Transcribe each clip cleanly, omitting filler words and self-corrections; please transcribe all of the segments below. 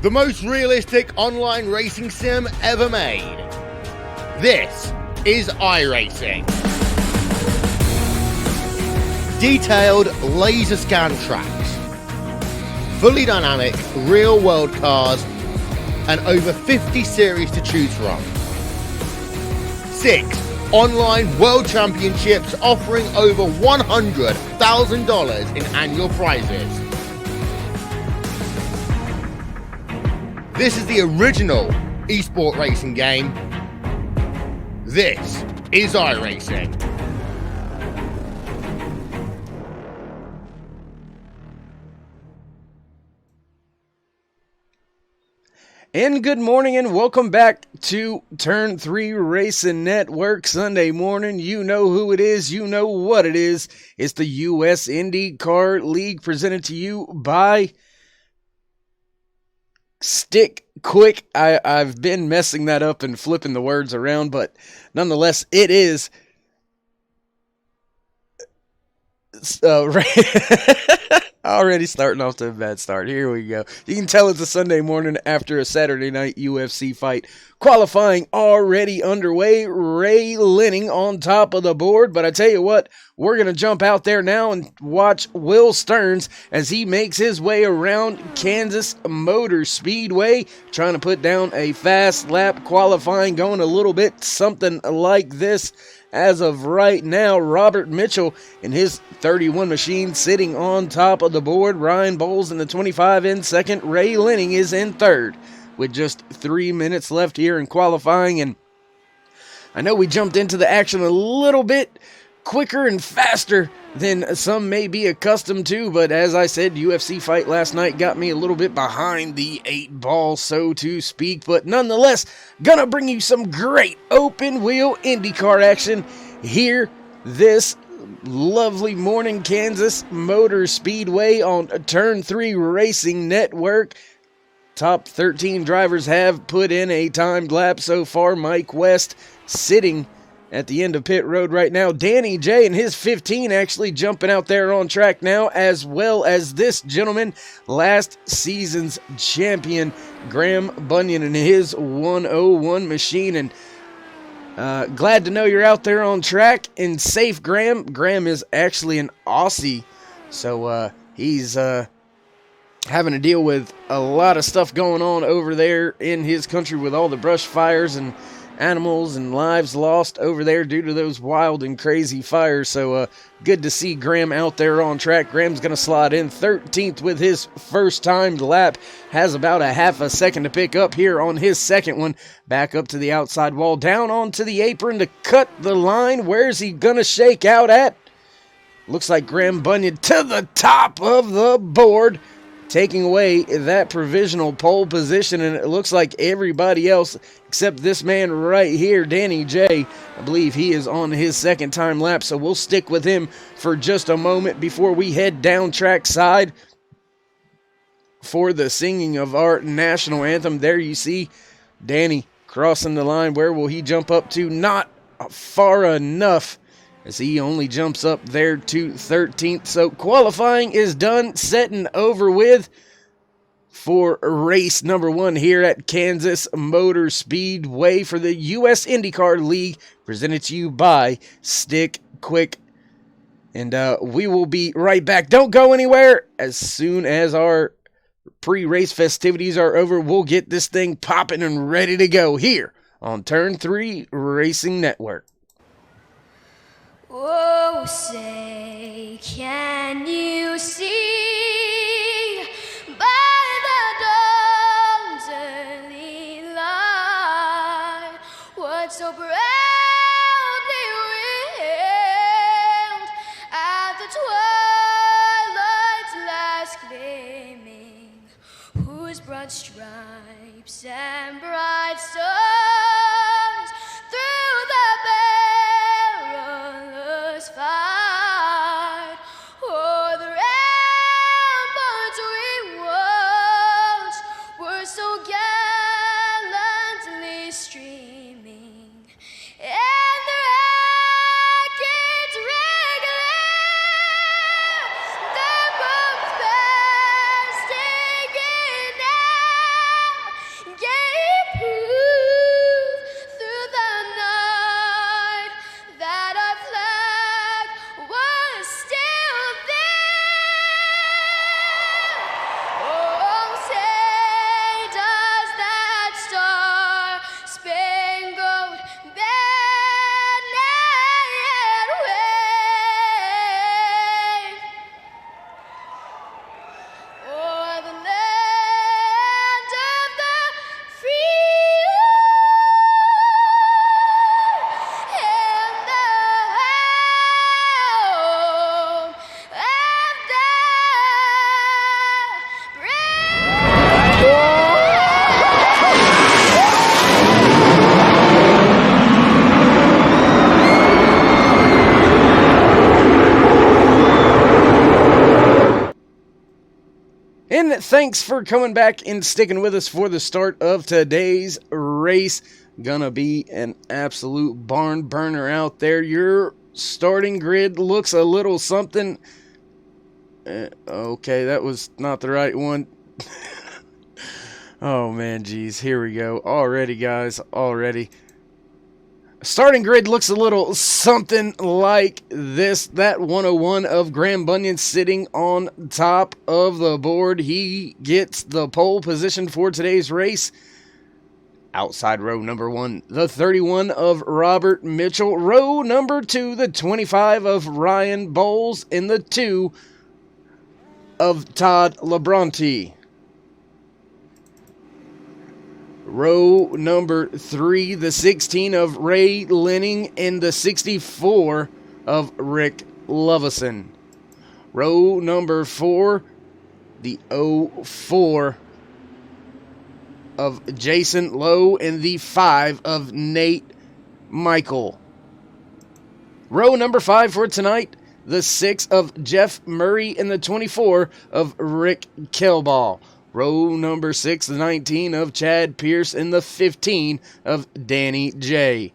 the most realistic online racing sim ever made. This is iRacing. Detailed laser scan tracks, fully dynamic real world cars, and over 50 series to choose from. 6 online world championships offering over $100,000 in annual prizes. This is the original esport racing game. This is iRacing. And good morning and welcome back to Turn 3 Racing Network Sunday morning. You know who it is. You know what it is. It's the U.S. IndyCar League presented to you by StickQuik. I've been messing that up and flipping the words around, but nonetheless, it is already starting off to a bad start. Here we go. You can tell it's a Sunday morning after a Saturday night UFC fight. Qualifying already underway. Ray Lenning on top of the board. But I tell you what, we're going to jump out there now and watch Will Stearns as he makes his way around Kansas Motor Speedway, trying to put down a fast lap. Qualifying going a little bit something like this. As of right now, Robert Mitchell in his 31 machine sitting on top of the board. Ryan Bowles in the 25 in second. Ray Lenning is in third with just 3 minutes left here in qualifying. And I know we jumped into the action a little bit quicker and faster than some may be accustomed to, but as I said, UFC fight last night got me a little bit behind the 8 ball, so to speak, but nonetheless, gonna bring you some great open wheel IndyCar action here this lovely morning. Kansas Motor Speedway on Turn 3 Racing Network. Top 13 drivers have put in a timed lap so far. Mike West sitting at the end of pit road right now. Danny J and his 15 actually jumping out there on track now, as well as this gentleman, last season's champion, Graham Bunyan and his 101 machine. And glad to know you're out there on track and safe, Graham. Graham is actually an Aussie, so he's having to deal with a lot of stuff going on over there in his country with all the brush fires and animals and lives lost over there due to those wild and crazy fires. So good to see Graham out there on track. Graham's going to slide in 13th with his first timed lap. Has about a half a second to pick up here on his second one. Back up to the outside wall, down onto the apron to cut the line. Where's he going to shake out at? Looks like Graham Bunyan to the top of the board, taking away that provisional pole position, and it looks like everybody else except this man right here, Danny J, I believe he is on his second time lap, so we'll stick with him for just a moment before we head down track side for the singing of our national anthem. There you see Danny crossing the line. Where will he jump up to? Not far enough, as he only jumps up there to 13th. So qualifying is done, set and over with for race number 1 here at Kansas Motor Speedway for the U.S. IndyCar League, presented to you by StickQuik. And we will be right back. Don't go anywhere. As soon as our pre-race festivities are over, we'll get this thing popping and ready to go here on Turn 3 Racing Network. Oh, say, can you see by the dawn's early light what so proudly wailed at the twilight's last gleaming, whose broad stripes and bright stars through the perilous fight o'er the ramparts we watched were so gallantly streaming, and the rackets regular, the boats bursting in And thanks for coming back and sticking with us for the start of today's race. Gonna be an absolute barn burner out there. Your starting grid looks a little something. Okay, that was not the right one. Oh man, geez, here we go. Already, guys, already. Starting grid looks a little something like this. That 101 of Graham Bunyan sitting on top of the board. He gets the pole position for today's race. Outside row number 1, the 31 of Robert Mitchell. Row number 2, the 25 of Ryan Bowles. And the 2 of Todd Labronte. Row number 3, the 16 of Ray Lenning. And the 64 of Rick Lovison. Row number 4, the 04 of Jason Lowe, and the 5 of Nate Michael. Row number 5 for tonight, the 6 of Jeff Murray, and the 24 of Rick Kelball. Row number 6, the 19 of Chad Pierce, and the 15 of Danny J.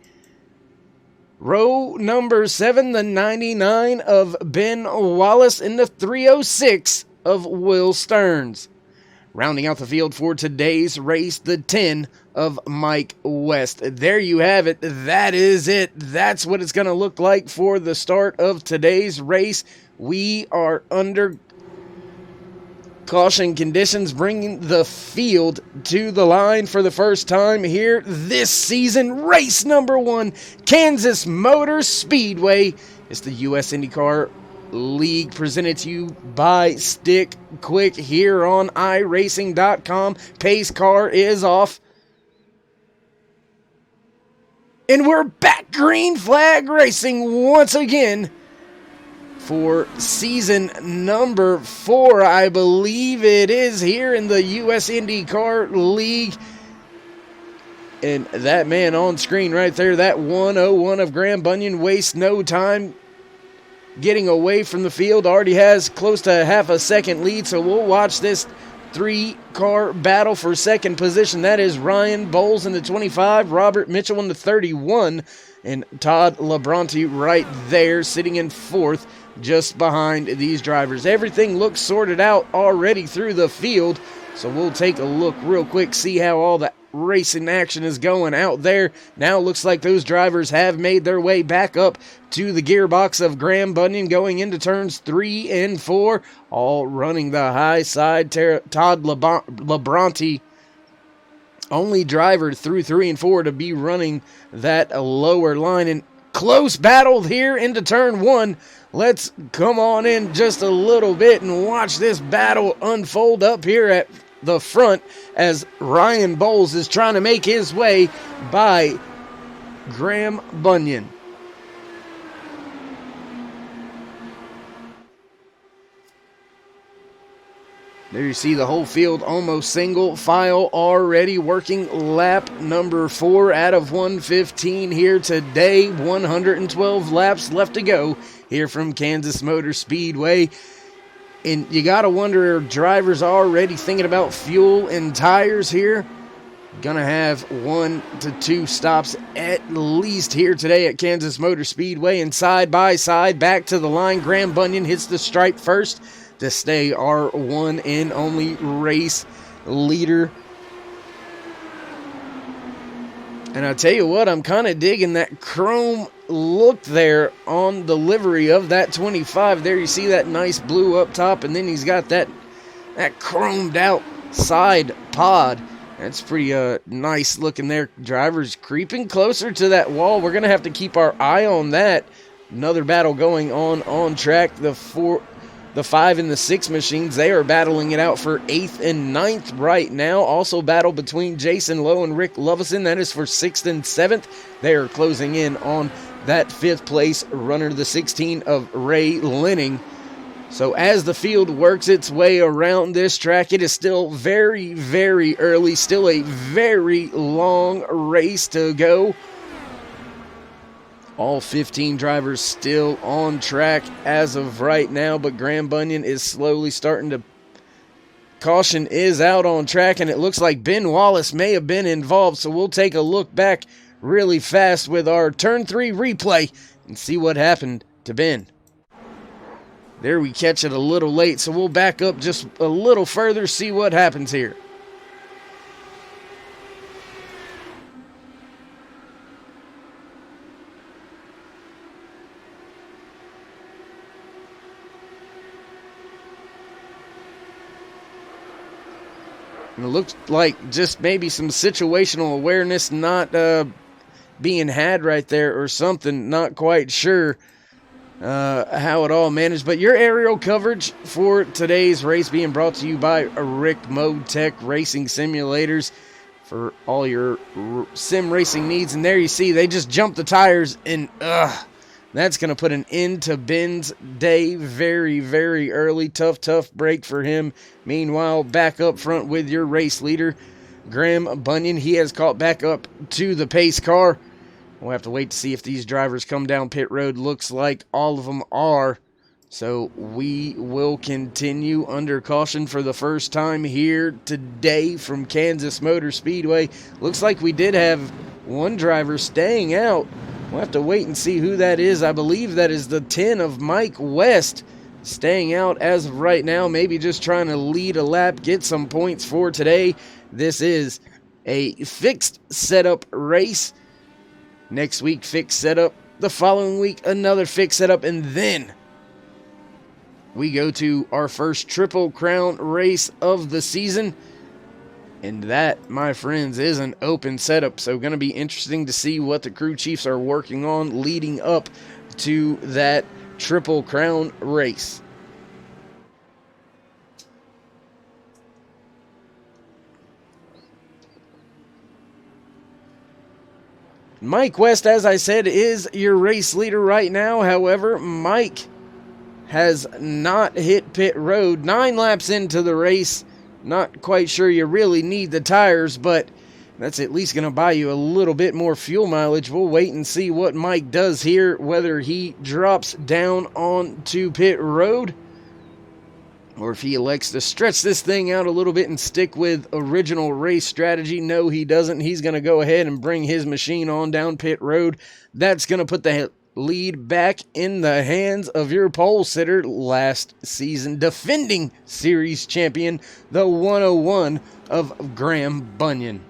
Row number 7, the 99 of Ben Wallace, and the 306 of Will Stearns. Rounding out the field for today's race, the 10 of Mike West. There you have it. That is it. That's what it's going to look like for the start of today's race. We are under caution conditions, bringing the field to the line for the first time here this season. Race number 1, Kansas Motor Speedway. It's the U.S. IndyCar League, presented to you by StickQuik here on iRacing.com. Pace car is off. And we're back green flag racing once again for season number 4, I believe it is, here in the U.S. IndyCar League. And that man on screen right there, that 101 of Graham Bunyan, wastes no time getting away from the field. Already has close to half a second lead, so we'll watch this 3-car battle for second position. That is Ryan Bowles in the 25, Robert Mitchell in the 31, and Todd Labronte right there sitting in 4th just behind these drivers. Everything looks sorted out already through the field, so we'll take a look real quick, see how all the racing action is going out there. Now it looks like those drivers have made their way back up to the gearbox of Graham Bunyan going into turns 3 and 4, all running the high side. Todd Labronte, only driver through 3 and 4 to be running that lower line. And close battle here into turn 1. Let's come on in just a little bit and watch this battle unfold up here at the front as Ryan Bowles is trying to make his way by Graham Bunyan. There you see the whole field almost single file already working lap number 4 out of 115 here today. 112 laps left to go here from Kansas Motor Speedway. And you got to wonder, are drivers already thinking about fuel and tires here? Gonna have 1 to 2 stops at least here today at Kansas Motor Speedway. And side by side, back to the line, Graham Bunyan hits the stripe first to stay our one and only race leader. And I tell you what, I'm kind of digging that chrome look there on the livery of that 25. There you see that nice blue up top, and then he's got that chromed out side pod. That's pretty nice looking there. Drivers creeping closer to that wall. We're going to have to keep our eye on that. Another battle going on track. The 5 and the 6 machines, they are battling it out for 8th and 9th right now. Also battle between Jason Lowe and Rick Lovison. That is for 6th and 7th. They are closing in on that 5th place runner, the 16 of Ray Lenning. So as the field works its way around this track, it is still very, very early. Still a very long race to go. All 15 drivers still on track as of right now, but Graham Bunyan is slowly starting to caution is out on track, and it looks like Ben Wallace may have been involved, so we'll take a look back really fast with our Turn 3 replay and see what happened to Ben. There we catch it a little late, so we'll back up just a little further, see what happens here. And it looks like just maybe some situational awareness not being had right there or something. Not quite sure how it all managed. But your aerial coverage for today's race being brought to you by Rick Mode Tech Racing Simulators for all your sim racing needs. And there you see they just jumped the tires, and that's going to put an end to Ben's day very, very early. Tough break for him. Meanwhile, back up front with your race leader, Graham Bunyan. He has caught back up to the pace car. We'll have to wait to see if these drivers come down pit road. Looks like all of them are. So we will continue under caution for the first time here today from Kansas Motor Speedway. Looks like we did have one driver staying out. We'll have to wait and see who that is. I believe that is the 10 of Mike West staying out as of right now. Maybe just trying to lead a lap, get some points for today. This is a fixed setup race. Next week, fixed setup. The following week, another fixed setup. And then we go to our first Triple Crown race of the season. And that, my friends, is an open setup. So going to be interesting to see what the crew chiefs are working on leading up to that Triple Crown race. Mike West, as I said, is your race leader right now. However, Mike has not hit pit road. 9 laps into the race. Not quite sure you really need the tires, but that's at least going to buy you a little bit more fuel mileage. We'll wait and see what Mike does here, whether he drops down onto pit road or if he elects to stretch this thing out a little bit and stick with original race strategy. No, he doesn't. He's going to go ahead and bring his machine on down pit road. That's going to put the lead back in the hands of your pole sitter, last season defending series champion, the 101 of Graham Bunyan.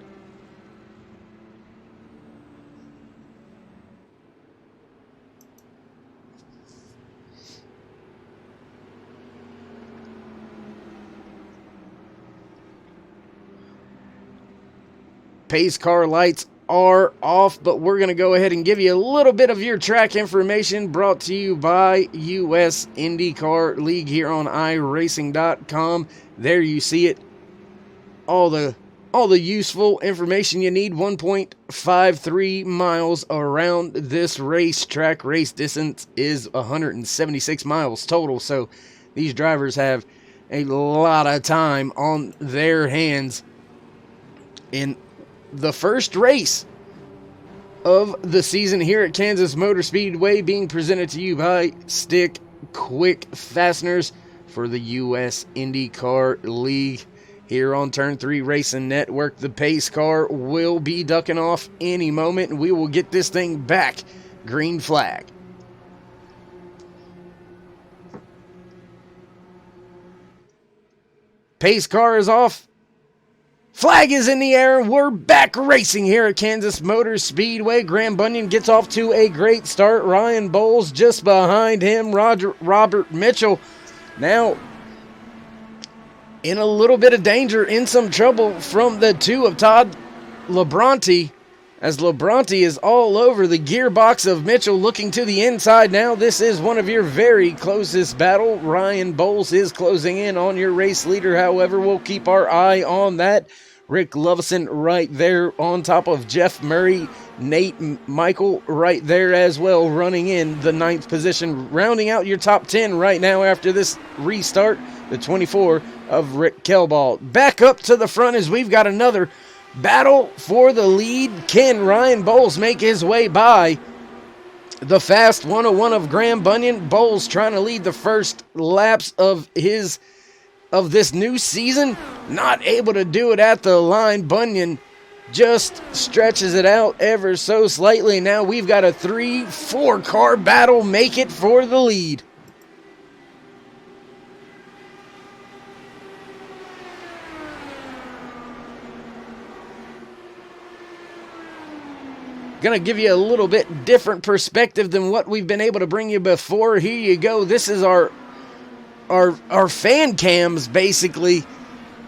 Pace car lights are off, but we're going to go ahead and give you a little bit of your track information brought to you by US IndyCar League here on iRacing.com. There you see it. All the useful information you need. 1.53 miles around this racetrack. Race distance is 176 miles total, so these drivers have a lot of time on their hands in the first race of the season here at Kansas Motor Speedway, being presented to you by StickQuik Fasteners for the US IndyCar League here on Turn 3 Racing Network. The pace car will be ducking off any moment, and we will get this thing back. Green flag. Pace car is off. Flag is in the air. We're back racing here at Kansas Motor Speedway. Graham Bunyan gets off to a great start. Ryan Bowles just behind him. Robert Mitchell now in a little bit of danger, in some trouble from the 2 of Todd Labronte, as Labronte is all over the gearbox of Mitchell, looking to the inside now. This is one of your very closest battle. Ryan Bowles is closing in on your race leader. However, we'll keep our eye on that. Rick Lovison right there on top of Jeff Murray. Nate Michael right there as well, running in the 9th position. Rounding out your top 10 right now after this restart, the 24 of Rick Kelball. Back up to the front as we've got another battle for the lead. Can Ryan Bowles make his way by the fast 101 of Graham Bunyan? Bowles trying to lead the first laps of his of this new season. Not able to do it at the line. Bunyan just stretches it out ever so slightly. Now we've got a 3-4 car battle make it for the lead. Gonna give you a little bit different perspective than what we've been able to bring you before. Here you go. This is our fan cams, basically,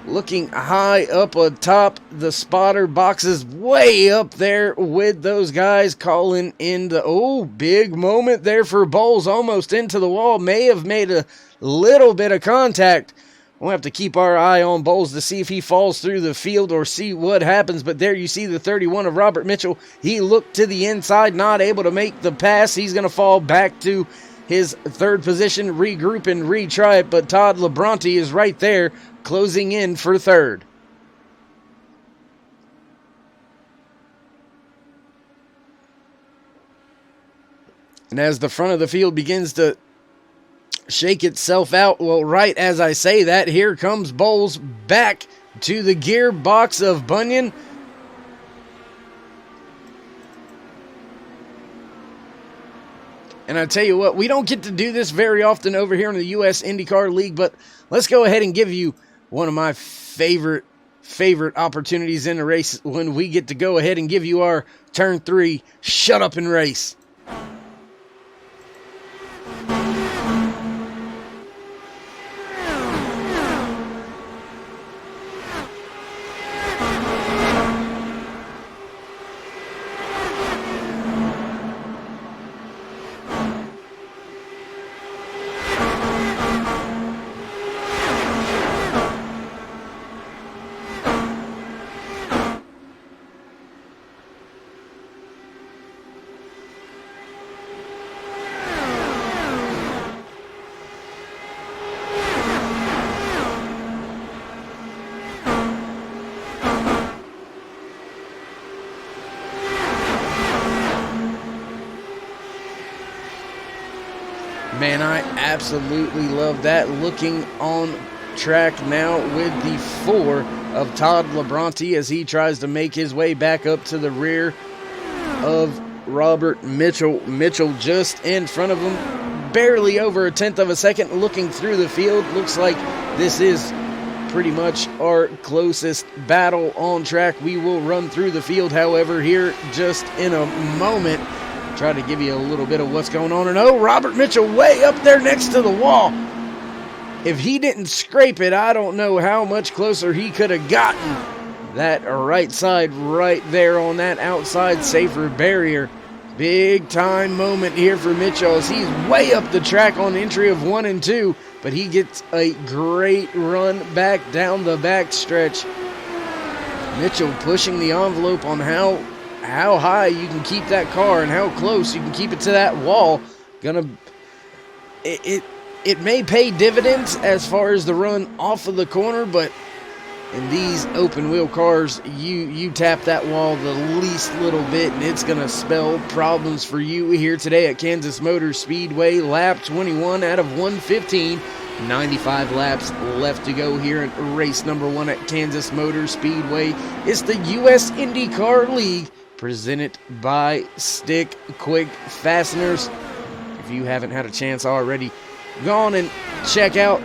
looking high up atop the spotter boxes, way up there with those guys calling in the big moment there for Bowles, almost into the wall. May have made a little bit of contact. We'll have to keep our eye on Bowles to see if he falls through the field or see what happens. But there you see the 31 of Robert Mitchell. He looked to the inside, not able to make the pass. He's going to fall back to his third position, regroup and retry it. But Todd Labronte is right there, closing in for third. And as the front of the field begins to shake itself out, well, right as I say that, here comes Bowles back to the gearbox of Bunyan. And I tell you what, we don't get to do this very often over here in the U.S. IndyCar League, but let's go ahead and give you one of my favorite opportunities in the race when we get to go ahead and give you our Turn 3 Shut Up and Race. Man, I absolutely love that. Looking on track now with the 4 of Todd Labronte as he tries to make his way back up to the rear of Robert Mitchell. Mitchell just in front of him, barely over a tenth of a second. Looking through the field, looks like this is pretty much our closest battle on track. We will run through the field, however, here just in a moment. Try to give you a little bit of what's going on. And Robert Mitchell way up there next to the wall. If he didn't scrape it, I don't know how much closer he could have gotten. That right side right there on that outside safer barrier. Big time moment here for Mitchell as he's way up the track on entry of 1 and 2. But he gets a great run back down the back stretch. Mitchell pushing the envelope on how high you can keep that car and how close you can keep it to that wall. It may pay dividends as far as the run off of the corner, but in these open wheel cars, you tap that wall the least little bit and it's going to spell problems for you here today at Kansas Motor Speedway. Lap 21 out of 115. 95 laps left to go here in race number 1 at Kansas Motor Speedway. It's the U.S. IndyCar League, presented by StickQuik Fasteners. If you haven't had a chance already, go on and check out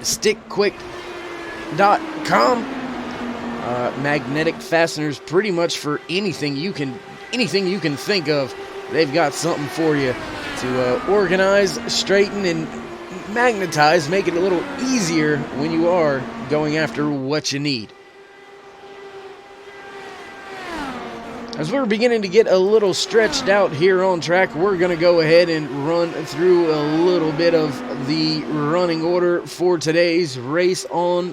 StickQuik.com. Magnetic fasteners, pretty much for anything you can think of. They've got something for you to organize, straighten, and magnetize, make it a little easier when you are going after what you need. As we're beginning to get a little stretched out here on track, we're going to go ahead and run through a little bit of the running order for today's race on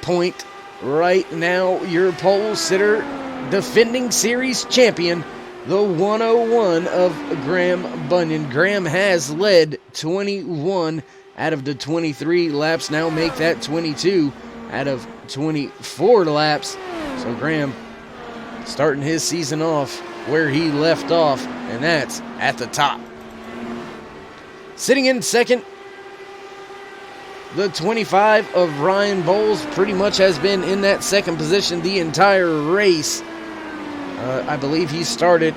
point. Right now, your pole sitter, defending series champion, the 101 of Graham Bunyan. Graham has led 21 out of the 23 laps, now make that 22 out of 24 laps. So Graham starting his season off where he left off, and that's at the top. Sitting in second, The 25 of Ryan Bowles pretty much has been in that second position the entire race. I believe he started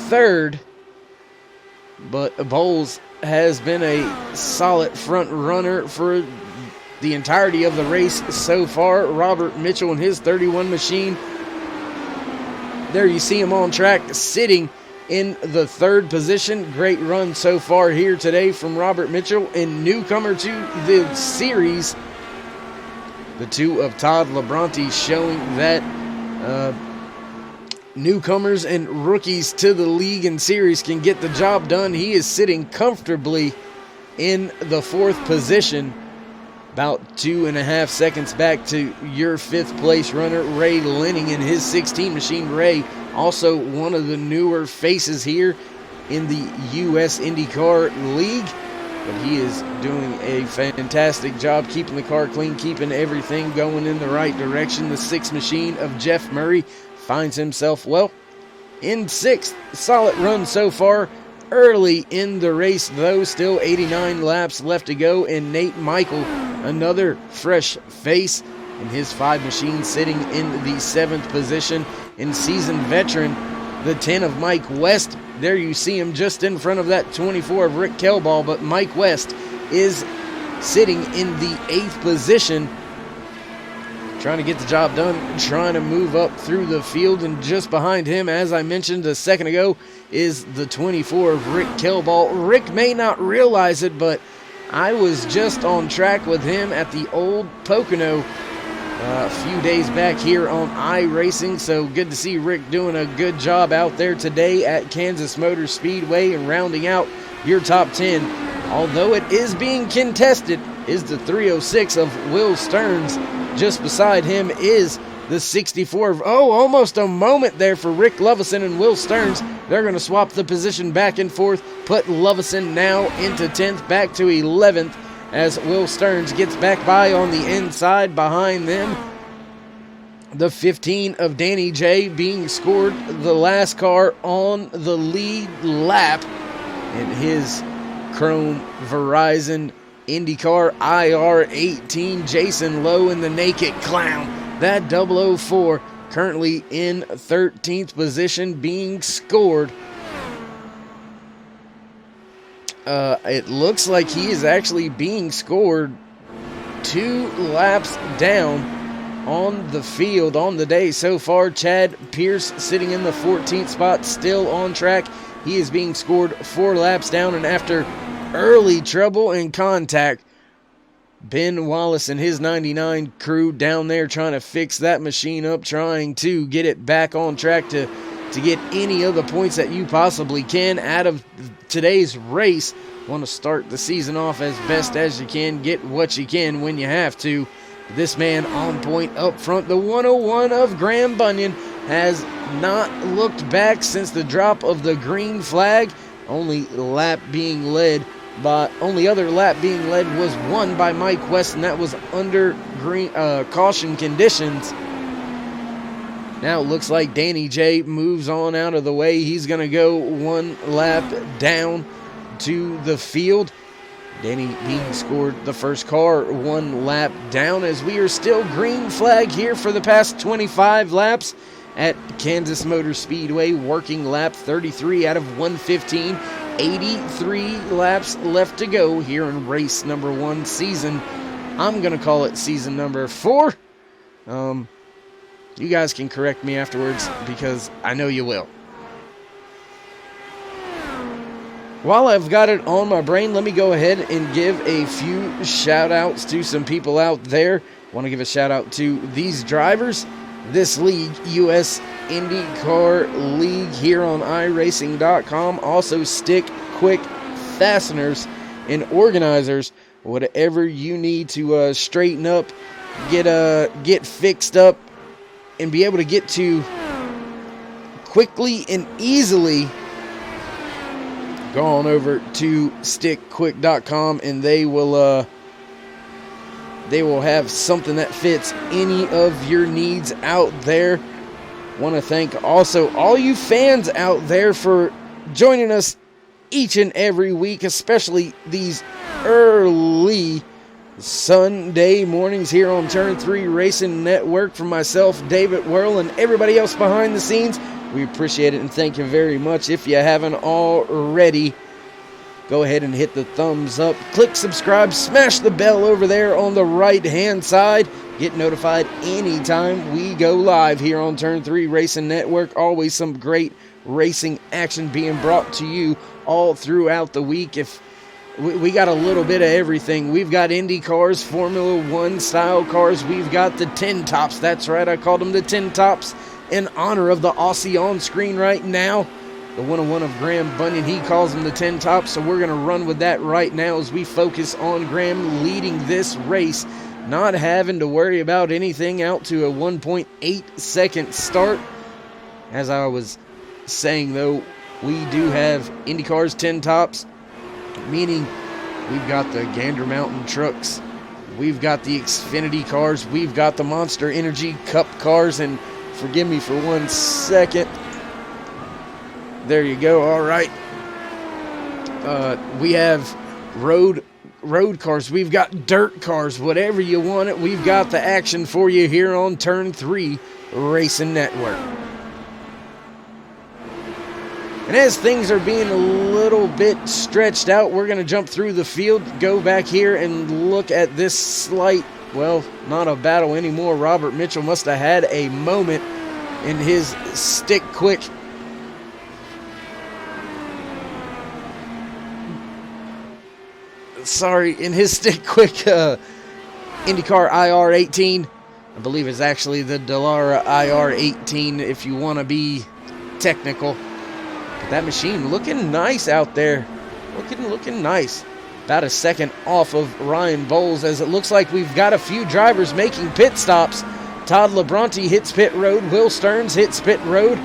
third, but Bowles has been a solid front runner for the entirety of the race so far. Robert Mitchell and his 31 machine. There you see him on track sitting in the third position. Great run so far here today from Robert Mitchell. And newcomer to the series, the two of Todd Labronte, showing that newcomers and rookies to the league and series can get the job done. He is sitting comfortably in the fourth position, about 2.5 seconds back to your fifth place runner, Ray Lenning, in his 16 machine. Ray, also one of the newer faces here in the U.S. IndyCar League, but he is doing a fantastic job keeping the car clean, keeping everything going in the right direction. The sixth machine of Jeff Murray finds himself, well, in sixth. Solid run so far. Early in the race, though, still 89 laps left to go, and Nate Michael, another fresh face in his 5 machine, sitting in the 7th position. And seasoned veteran, the 10 of Mike West, there you see him just in front of that 24 of Rick Kelball, but Mike West is sitting in the 8th position, trying to get the job done, trying to move up through the field. And just behind him, as I mentioned a second ago, is the 24 of Rick Kelball. Rick may not realize it, but I was just on track with him at the old Pocono a few days back here on iRacing, so good to see Rick doing a good job out there today at Kansas Motor Speedway and rounding out your top 10. Although it is being contested, is the 306 of Will Stearns. Just beside him is the 64 of, almost a moment there for Rick Lovison and Will Stearns. They're going to swap the position back and forth, put Lovison now into 10th, back to 11th, as Will Stearns gets back by on the inside behind them. The 15 of Danny J being scored the last car on the lead lap in his Chrome Verizon IndyCar IR18. Jason Lowe in the Naked Clown, that 004, currently in 13th position, being scored. It looks like he is actually being scored 2 laps down on the field on the day so far. Chad Pierce sitting in the 14th spot, still on track. He is being scored 4 laps down, and after early trouble and contact, Ben Wallace and his 99 crew down there trying to fix that machine up, trying to get it back on track to get any of the points that you possibly can out of today's race. Want to start the season off as best as you can, get what you can when you have to. This man on point up front, the 101 of Graham Bunyan, has not looked back since the drop of the green flag. Only other lap being led was won by Mike West, and that was under green caution conditions. Now it looks like Danny J moves on out of the way. He's going to go 1 lap down to the field. Danny being scored the first car 1 lap down, as we are still green flag here for the past 25 laps at Kansas Motor Speedway, working lap 33 out of 115. 83 laps left to go here in race number 1, season, I'm going to call it season number 4. You guys can correct me afterwards, because I know you will. While I've got it on my brain, let me go ahead and give a few shout-outs to some people out there. I want to give a shout-out to these drivers, this league, U.S. IndyCar League here on iRacing.com. Also, StickQuik fasteners and organizers. Whatever you need to straighten up, get fixed up, and be able to get to quickly and easily, go on over to StickQuik.com, and they will have something that fits any of your needs out there. Want to thank also all you fans out there for joining us each and every week, especially these early Sunday mornings here on Turn 3 Racing Network. For myself, David Whirl, and everybody else behind the scenes, we appreciate it and thank you very much. If you haven't already, go ahead and hit the thumbs up, click subscribe, smash the bell over there on the right hand side. Get notified anytime we go live here on Turn 3 Racing Network. Always some great racing action being brought to you all throughout the week. If we got a little bit of everything. We've got Indy cars, Formula One style cars. We've got the 10 tops. That's right, I called them the 10 tops in honor of the Aussie on screen right now. The 101 of Graham Bunyan, he calls them the 10 tops. So we're going to run with that right now as we focus on Graham leading this race, not having to worry about anything out to a 1.8 second start. As I was saying, though, we do have IndyCar's 10 tops, meaning we've got the Gander Mountain trucks, we've got the Xfinity cars, we've got the Monster Energy Cup cars, and forgive me for 1 second. There you go. All right. We have road cars, we've got dirt cars, whatever you want it, we've got the action for you here on Turn 3 Racing Network. And as things are being a little bit stretched out, we're going to jump through the field, go back here and look at this slight, well, not a battle anymore. Robert Mitchell must have had a moment in his StickQuik IndyCar IR18. I believe it's actually the Dallara IR18 if you want to be technical. But that machine looking nice out there. Looking nice. About a second off of Ryan Bowles, as it looks like we've got a few drivers making pit stops. Todd Labronte hits pit road. Will Stearns hits pit road.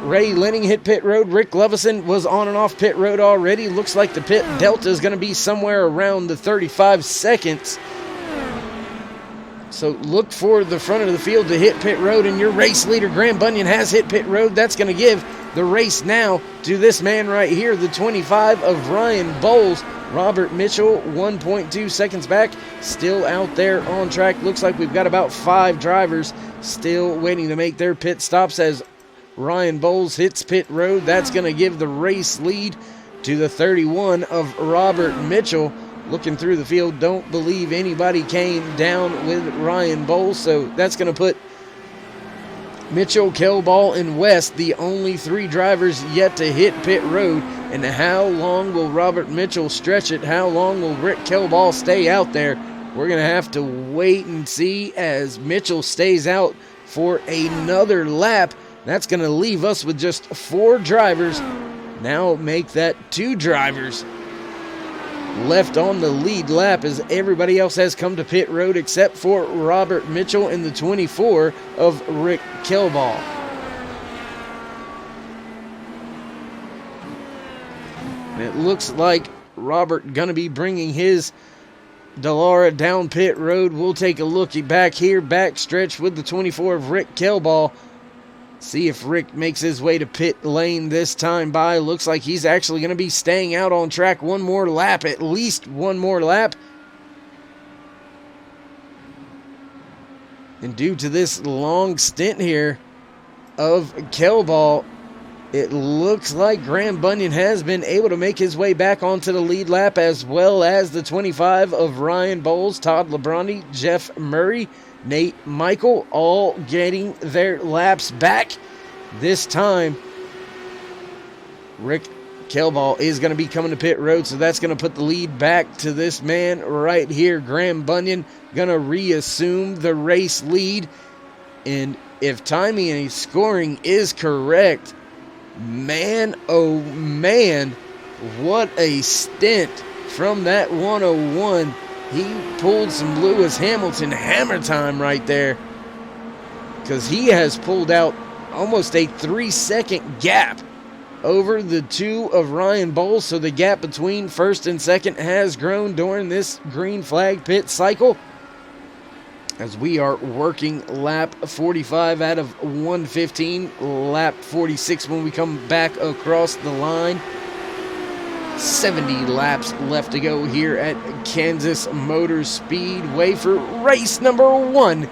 Ray Lenning hit pit road. Rick Lovison was on and off pit road already. Looks like the pit delta is going to be somewhere around the 35 seconds. So look for the front of the field to hit pit road, and your race leader, Graham Bunyan, has hit pit road. That's going to give the race now to this man right here, the 25 of Ryan Bowles. Robert Mitchell, 1.2 seconds back, still out there on track. Looks like we've got about 5 drivers still waiting to make their pit stops as Ryan Bowles hits pit road. That's going to give the race lead to the 31 of Robert Mitchell. Looking through the field, don't believe anybody came down with Ryan Bowles, so that's going to put Mitchell, Kelball, and West the only 3 drivers yet to hit pit road. And how long will Robert Mitchell stretch it? How long will Rick Kelball stay out there? We're going to have to wait and see as Mitchell stays out for another lap. That's going to leave us with just 4 drivers. Now make that 2 drivers left on the lead lap as everybody else has come to pit road except for Robert Mitchell and the 24 of Rick Kelball. And it looks like Robert going to be bringing his Dallara down pit road. We'll take a look back here, backstretch with the 24 of Rick Kelball. See if Rick makes his way to pit lane this time by. Looks like he's actually going to be staying out on track one more lap, at least one more lap. And due to this long stint here of Kelball, it looks like Graham Bunyan has been able to make his way back onto the lead lap, as well as the 25 of Ryan Bowles, Todd Labronte, Jeff Murray, Nate Michael, all getting their laps back. This time, Rick Kelball is going to be coming to pit road, so that's going to put the lead back to this man right here. Graham Bunyan going to reassume the race lead. And if timing and scoring is correct, man, oh man, what a stint from that 101. He pulled some Lewis Hamilton hammer time right there, because he has pulled out almost a 3-second gap over the 2 of Ryan Bowles. So the gap between first and second has grown during this green flag pit cycle, as we are working lap 45 out of 115, lap 46 when we come back across the line. 70 laps left to go here at Kansas Motor Speedway for race number 1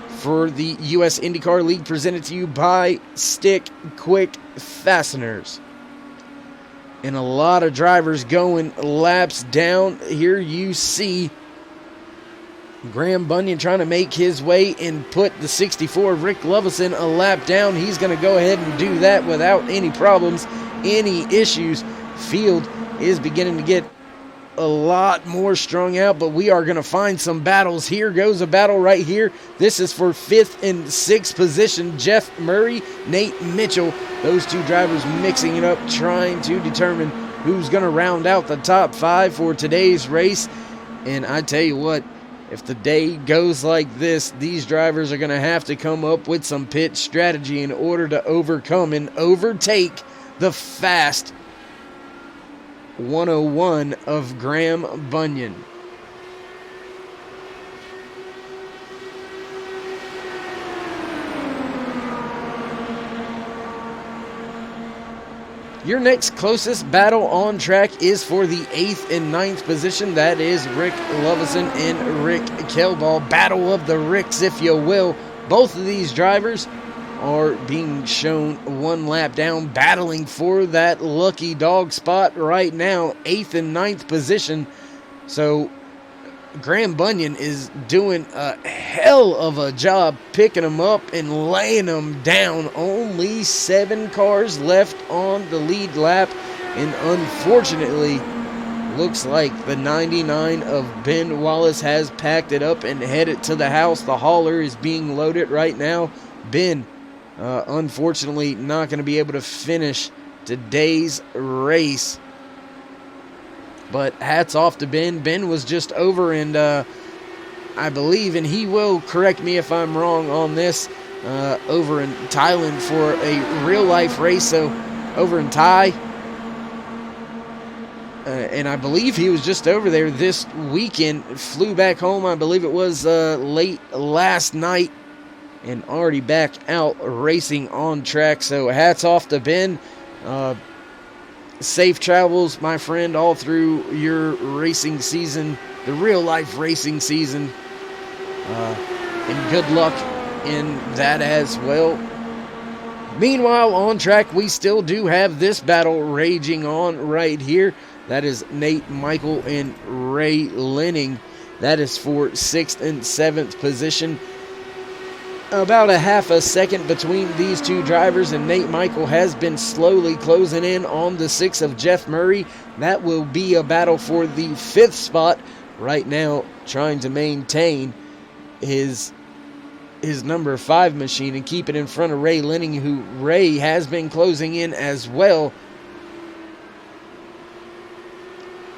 for the U.S. IndyCar League, presented to you by StickQuik Fasteners. And a lot of drivers going laps down. Here you see Graham Bunyan trying to make his way and put the 64 Rick Lovison a lap down. He's going to go ahead and do that without any problems, any issues. Field is beginning to get a lot more strung out, but we are going to find some battles. Here goes a battle right here. This is for 5th and 6th position. Jeff Murray, Nate Mitchell, those two drivers mixing it up, trying to determine who's going to round out the top 5 for today's race. And I tell you what, if the day goes like this, these drivers are going to have to come up with some pit strategy in order to overcome and overtake the fast 101 of Graham Bunyan. Your next closest battle on track is for the 8th and 9th position. That is Rick Lovison and Rick Kelball. Battle of the Ricks, if you will. Both of these drivers are being shown one lap down, battling for that lucky dog spot right now, 8th and 9th position. So Graham Bunyan is doing a hell of a job picking them up and laying them down. Only 7 cars left on the lead lap, and unfortunately, looks like the 99 of Ben Wallace has packed it up and headed to the house. The hauler is being loaded right now. Ben, unfortunately, not going to be able to finish today's race. But hats off to Ben. Ben was just over, and I believe, and he will correct me if I'm wrong on this, over in Thailand for a real-life race. So over in Thai, and I believe he was just over there this weekend. Flew back home, I believe it was late last night, and already back out racing on track. So hats off to Ben. Safe travels, my friend, all through your racing season, the real life racing season, and good luck in that as well. Meanwhile, on track, we still do have this battle raging on right here. That is Nate Michael and Ray Lenning. That is for 6th and 7th position. About a half a second between these two drivers, and Nate Michael has been slowly closing in on the 6 of Jeff Murray. That will be a battle for the 5th spot right now, trying to maintain his number 5 machine and keep it in front of Ray Lenning, who Ray has been closing in as well.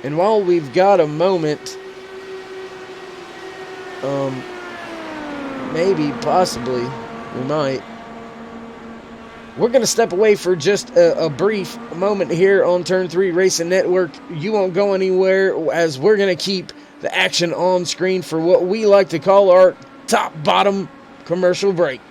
And while we've got a moment, maybe, possibly, we might. We're going to step away for just a brief moment here on Turn 3 Racing Network. You won't go anywhere, as we're going to keep the action on screen for what we like to call our top-bottom commercial break.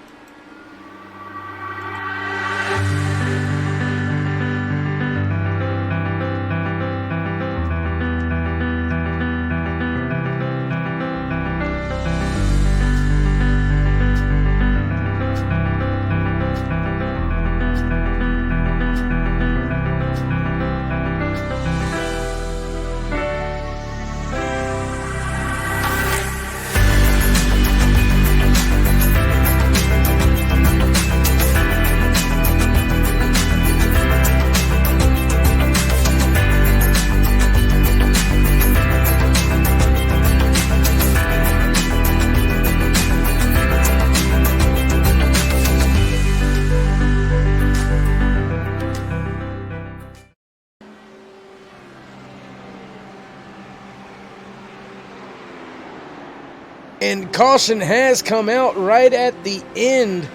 And caution has come out right at the end.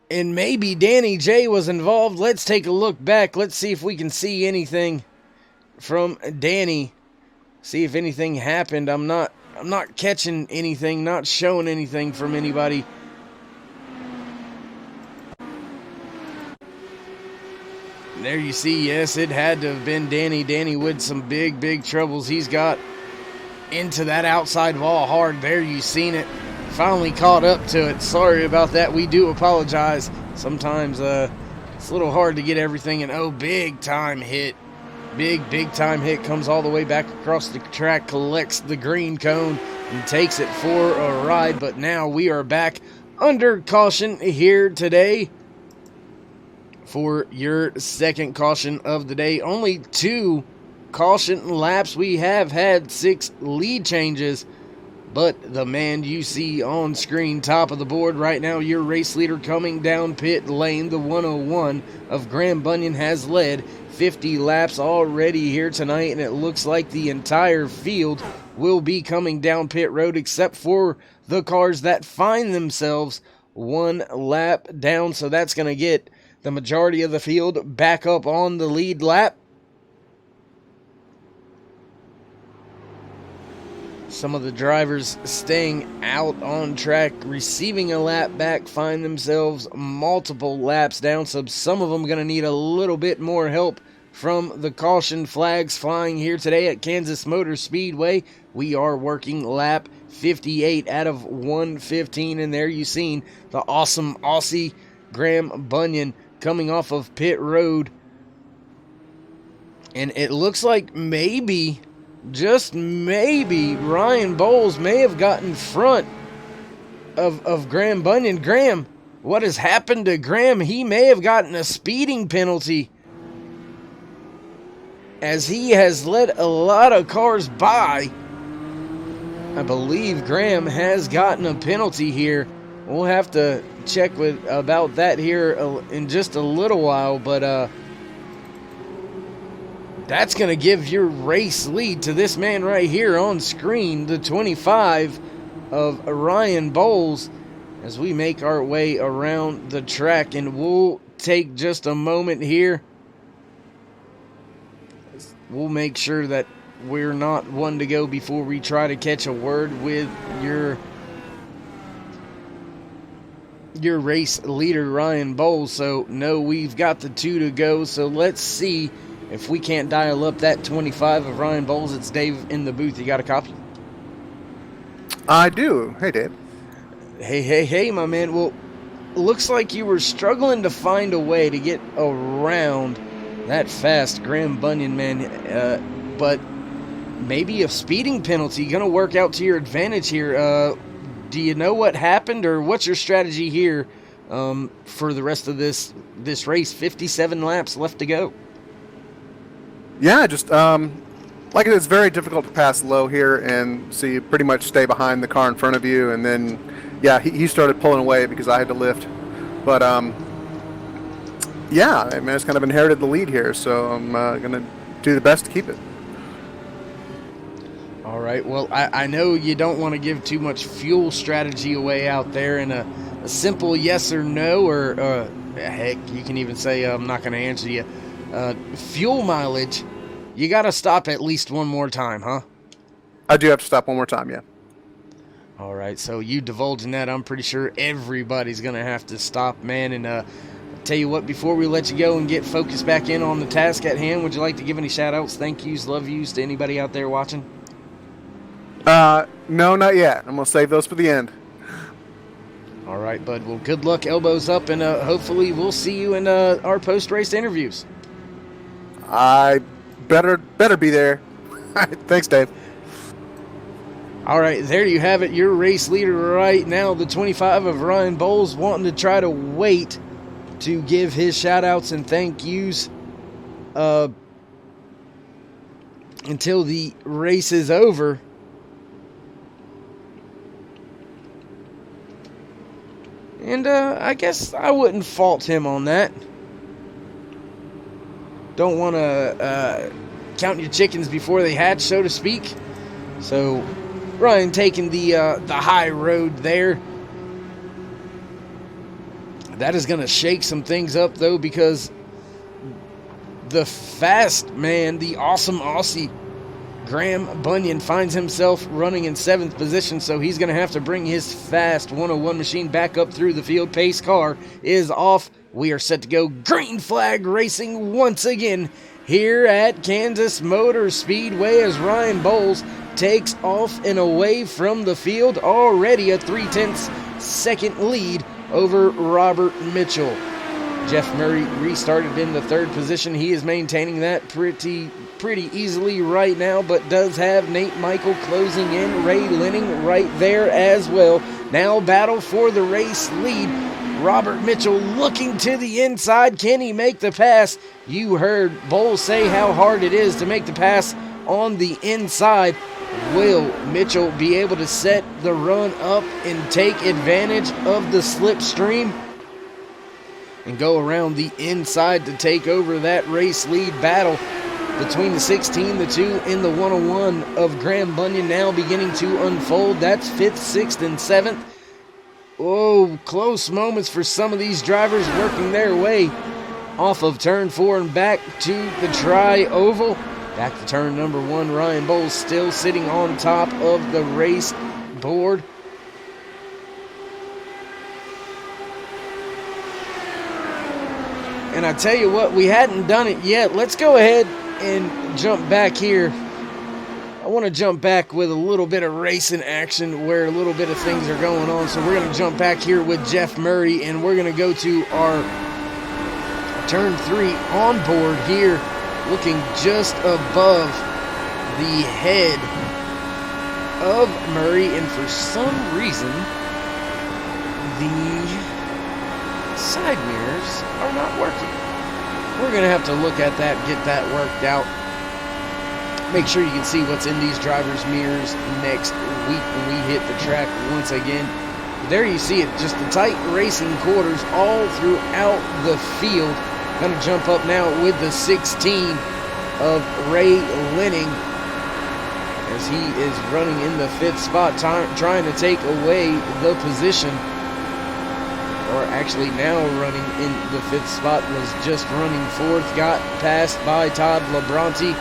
And maybe Danny J was involved. Let's take a look back. Let's see if we can see anything from Danny. See if anything happened. I'm not catching anything, not showing anything from anybody. There you see, yes, it had to have been Danny. Danny with some big troubles. He's got into that outside wall hard. There you seen it. Finally caught up to it. Sorry about that. We do apologize. Sometimes it's a little hard to get everything. And oh, big time hit. Big time hit. Comes all the way back across the track, collects the green cone, and takes it for a ride. But now we are back under caution here today for your second caution of the day. Only 2 caution laps. We have had 6 lead changes, but the man you see on screen, top of the board right now, your race leader coming down pit lane, the 101 of Graham Bunyan, has led 50 laps already here tonight, and it looks like the entire field will be coming down pit road except for the cars that find themselves 1 lap down. So that's going to get the majority of the field back up on the lead lap. Some of the drivers staying out on track, receiving a lap back, find themselves multiple laps down. So some of them going to need a little bit more help from the caution flags flying here today at Kansas Motor Speedway. We are working lap 58 out of 115, and there you seen the awesome Aussie Graham Bunyan coming off of pit road. And it looks like maybe, just maybe, Ryan Bowles may have gotten front of Graham Bunyan. Graham, what has happened to Graham? He may have gotten a speeding penalty, as he has let a lot of cars by. I believe Graham has gotten a penalty here. We'll have to check about that here in just a little while, but that's going to give your race lead to this man right here on screen, the 25 of Ryan Bowles, as we make our way around the track. And we'll take just a moment here. We'll make sure that we're not one to go before we try to catch a word with your race leader, Ryan Bowles. So, no, we've got the 2 to go. So let's see if we can't dial up that 25 of Ryan Bowles. It's Dave in the booth. You got a copy? I do. Hey, Dave. Hey, my man. Well, looks like you were struggling to find a way to get around that fast Graham Bunyan, man. But maybe a speeding penalty going to work out to your advantage here. Do you know what happened, or what's your strategy here for the rest of this race? 57 laps left to go. Yeah, just like it's very difficult to pass low here, and so you pretty much stay behind the car in front of you. And then, yeah, he started pulling away because I had to lift. But yeah, I mean, I just kind of inherited the lead here, so I'm going to do the best to keep it. All right, well, I know you don't want to give too much fuel strategy away out there, and a simple yes or no, or heck, you can even say I'm not going to answer you. Fuel mileage, you got to stop at least one more time, huh? I do have to stop one more time, yeah. All right, so you divulging that, I'm pretty sure everybody's going to have to stop, man. And tell you what, before we let you go and get focused back in on the task at hand, would you like to give any shout-outs, thank yous, love yous to anybody out there watching? No, not yet. I'm going to save those for the end. All right, bud. Well, good luck, elbows up, and hopefully we'll see you in our post-race interviews. I better be there. Thanks, Dave. All right, there you have it. Your race leader right now, the 25 of Ryan Bowles, wanting to try to wait to give his shout-outs and thank yous until the race is over. And I guess I wouldn't fault him on that. Don't want to count your chickens before they hatch, so to speak. So Ryan taking the high road there. That is going to shake some things up, though, because the fast man, the awesome Aussie Graham Bunyan finds himself running in 7th position, so he's going to have to bring his fast 101 machine back up through the field. Pace car is off. We are set to go green flag racing once again here at Kansas Motor Speedway as Ryan Bowles takes off and away from the field. Already a 3/10 second lead over Robert Mitchell. Jeff Murray restarted in the 3rd position. He is maintaining that pretty easily right now, but does have Nate Michael closing in. Ray Lenning right there as well. Now battle for the race lead. Robert Mitchell looking to the inside. Can he make the pass? You heard Bowles say how hard it is to make the pass on the inside. Will Mitchell be able to set the run up and take advantage of the slipstream and go around the inside to take over that race lead battle between the 16, the 2, and the 101 of Graham Bunyan now beginning to unfold? That's 5th, 6th, and 7th. Oh, close moments for some of these drivers working their way off of turn 4 and back to the tri-oval. Back to turn number 1, Ryan Bowles still sitting on top of the race board. And I tell you what, we hadn't done it yet. Let's go ahead and jump back here. I want to jump back with a little bit of racing action where a little bit of things are going on. So we're going to jump back here with Jeff Murray, and we're going to go to our turn 3 on board here, looking just above the head of Murray. And for some reason, the side mirrors are not working. We're going to have to look at that, get that worked out. Make sure you can see what's in these drivers' mirrors next week when we hit the track once again. There you see it, just the tight racing quarters all throughout the field. Going to jump up now with the 16 of Ray Lenning as he is running in the 5th spot, trying to take away the position. Or actually now running in the 5th spot, was just running 4th, got passed by Todd Labronte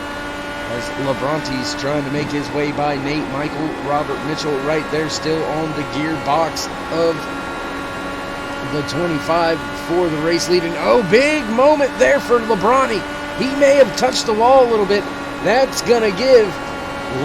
as Labronte's trying to make his way by Nate Michael. Robert Mitchell right there still on the gearbox of the 25 for the race lead. And oh, big moment there for Labronte. He may have touched the wall a little bit. That's going to give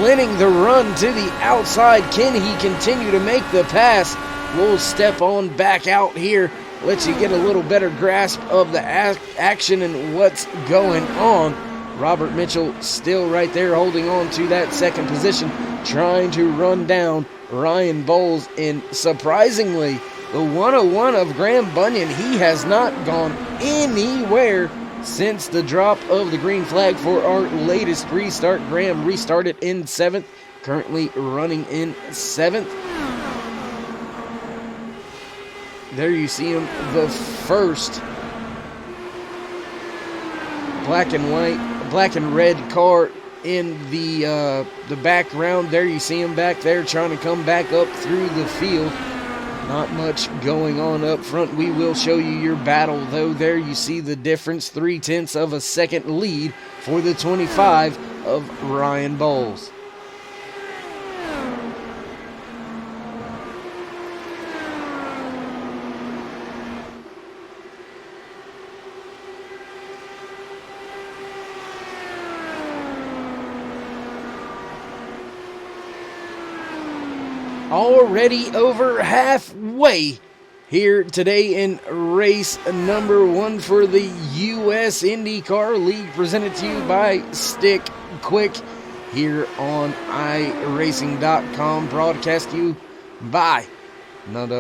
Lenning the run to the outside. Can he continue to make the pass? We'll step on back out here, let you get a little better grasp of the action and what's going on. Robert Mitchell still right there holding on to that 2nd position, trying to run down Ryan Bowles. And surprisingly, the 101 of Graham Bunyan, he has not gone anywhere since the drop of the green flag for our latest restart. Graham restarted in 7th, currently running in 7th. There you see him, the first black and red car in the background. There you see him back there trying to come back up through the field. Not much going on up front. We will show you your battle, though. There you see the difference, 0.3 of a second lead for the 25 of Ryan Bowles. Already over halfway here today in race number 1 for the U.S. IndyCar League, presented to you by StickQuik here on iRacing.com, broadcast to you by none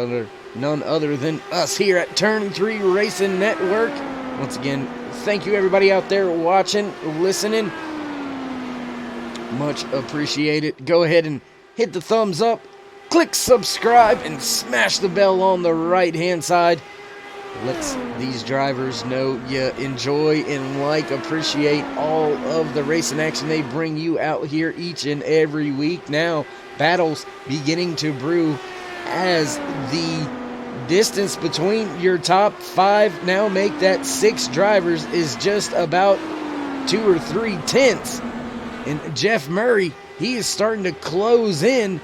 other than us here at Turn 3 Racing Network. Once again, thank you everybody out there watching, listening. Much appreciated. Go ahead and hit the thumbs up. Click subscribe and smash the bell on the right-hand side. Lets these drivers know you enjoy and appreciate all of the racing action they bring you out here each and every week. Now, battles beginning to brew as the distance between your top 5 now make that 6 drivers is just about 2 or 3 tenths And Jeff Murray, he is starting to close in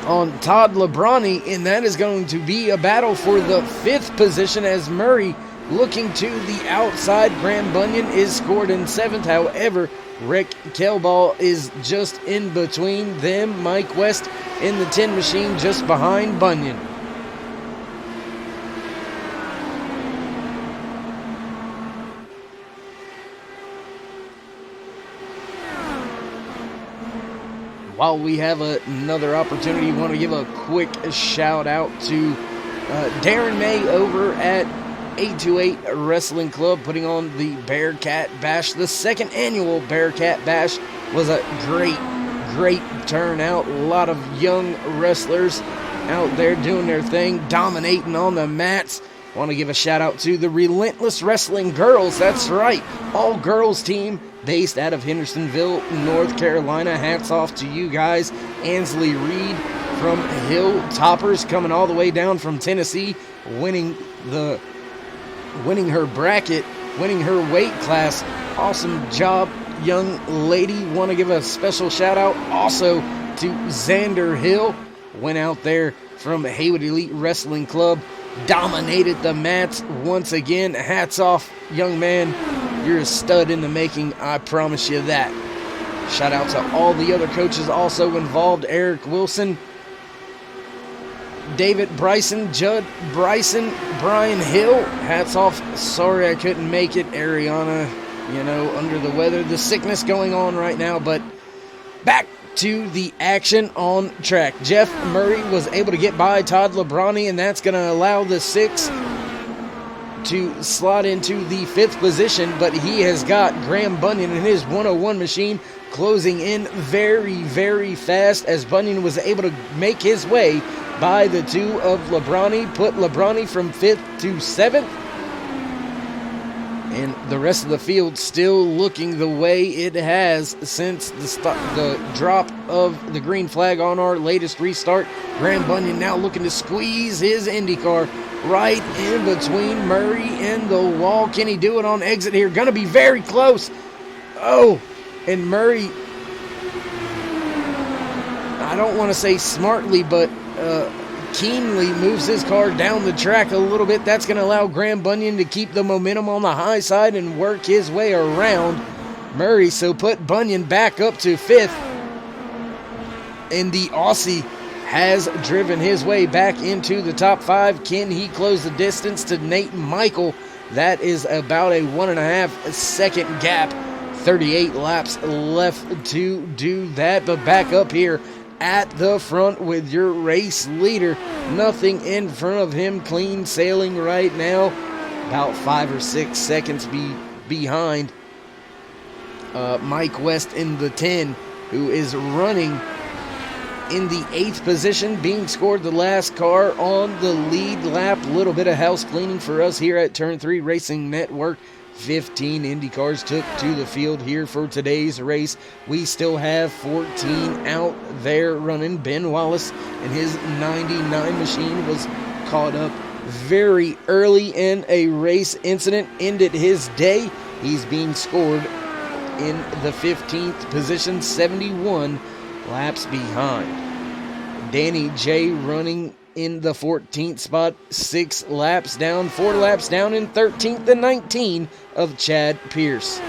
on Todd Lebrani, and that is going to be a battle for the 5th position as Murray looking to the outside. Graham Bunyan is scored in 7th. However, Rick Kelball is just in between them. Mike West in the 10 machine just behind Bunyan. While we have another opportunity, want to give a quick shout out to Darren May over at 828 Wrestling Club putting on the Bearcat Bash. The 2nd annual Bearcat Bash was a great turnout. A lot of young wrestlers out there doing their thing, dominating on the mats. Want to give a shout out to the Relentless Wrestling Girls. That's right, all girls team based out of Hendersonville, North Carolina. Hats off to you guys. Ansley Reed from Hilltoppers coming all the way down from Tennessee, winning her bracket, winning her weight class. Awesome job, young lady. Want to give a special shout out also to Xander Hill. Went out there from Haywood Elite Wrestling Club, dominated the mats once again. Hats off, young man. You're a stud in the making, I promise you that. Shout out to all the other coaches also involved. Eric Wilson, David Bryson, Judd Bryson, Brian Hill. Hats off. Sorry I couldn't make it. Ariana, under the weather. The sickness going on right now, but back to the action on track. Jeff Murray was able to get by Todd Lebrani, and that's going to allow the 6 to slot into the 5th position, but he has got Graham Bunyan in his 101 machine closing in very fast as Bunyan was able to make his way by the 2 of Lebrani, put Lebrani from 5th to 7th. And the rest of the field still looking the way it has since the drop of the green flag on our latest restart. Graham Bunyan now looking to squeeze his IndyCar right in between Murray and the wall. Can he do it on exit here? Going to be very close. Oh, and Murray, I don't want to say smartly, but keenly moves his car down the track a little bit. That's going to allow Graham Bunyan to keep the momentum on the high side and work his way around Murray. So put Bunyan back up to 5th. And the Aussie has driven his way back into the top 5. Can he close the distance to Nate Michael? That is about a 1.5 second gap. 38 laps left to do that. But back up here at the front with your race leader. Nothing in front of him. Clean sailing right now. About 5 or 6 seconds behind Mike West in the 10, who is running in the 8th position, being scored the last car on the lead lap. A little bit of house cleaning for us here at Turn 3 Racing Network. 15 Indy cars took to the field here for today's race. We still have 14 out there running. Ben Wallace and his 99 machine was caught up very early in a race incident, ended his day. He's being scored in the 15th position, 71 laps behind. Danny J running in the 14th spot, 6 laps down, 4 laps down in 13th and 19 of Chad Pierce.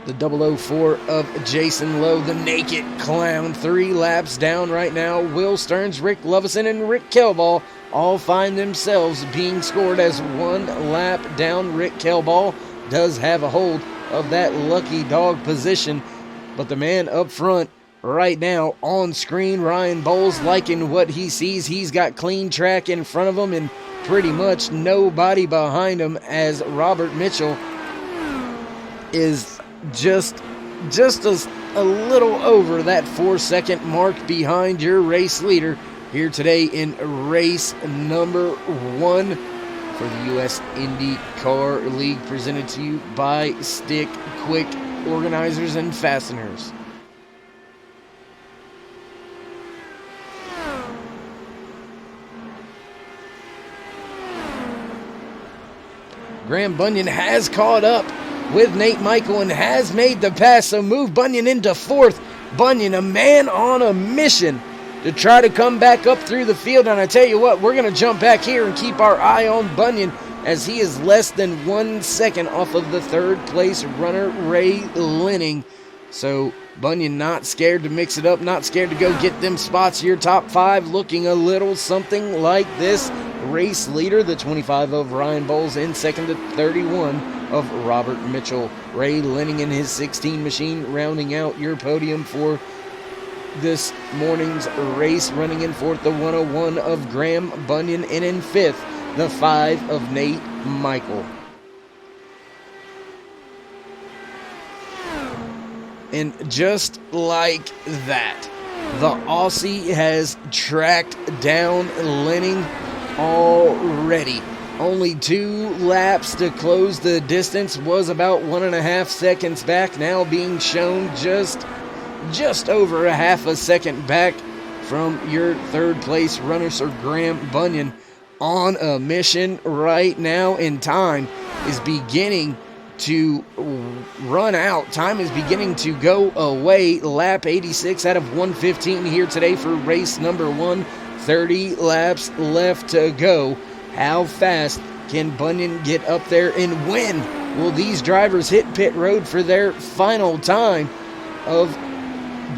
The 004 of Jason Lowe, the Naked Clown, 3 laps down right now. Will Stearns, Rick Lovison, and Rick Kelball all find themselves being scored as 1 lap down. Rick Kelball does have a hold of that lucky dog position, but the man up front right now on screen, Ryan Bowles, liking what he sees. He's got clean track in front of him and pretty much nobody behind him, as Robert Mitchell is just a little over that 4-second mark behind your race leader here today in race number 1 for the U.S. IndyCar League, presented to you by StickQuik Organizers and Fasteners. Graham Bunyan has caught up with Nate Michael and has made the pass, so move Bunyan into fourth. Bunyan, a man on a mission to try to come back up through the field. And I tell you what, we're going to jump back here and keep our eye on Bunyan, as he is less than 1 second off of the third place runner, Ray Lenning. So Bunyan not scared to mix it up, not scared to go get them spots. Your top 5 looking a little something like this. Race leader, the 25 of Ryan Bowles, in second to 31 of Robert Mitchell. Ray Lenning in his 16 machine rounding out your podium for this morning's race. Running in fourth, the 101 of Graham Bunyan, and in fifth, the 5 of Nate Michael. And just like that, the Aussie has tracked down Lenning already. Only 2 laps to close the distance, was about 1.5 seconds back, now being shown just over a half a second back from your third place runner, Sir Graham Bunyan, on a mission right now, and time is beginning to run out. Time is beginning to go away. Lap 86 out of 115 here today for race number 1. 30 laps left to go. How fast can Bunyan get up there, and when will these drivers hit pit road for their final time of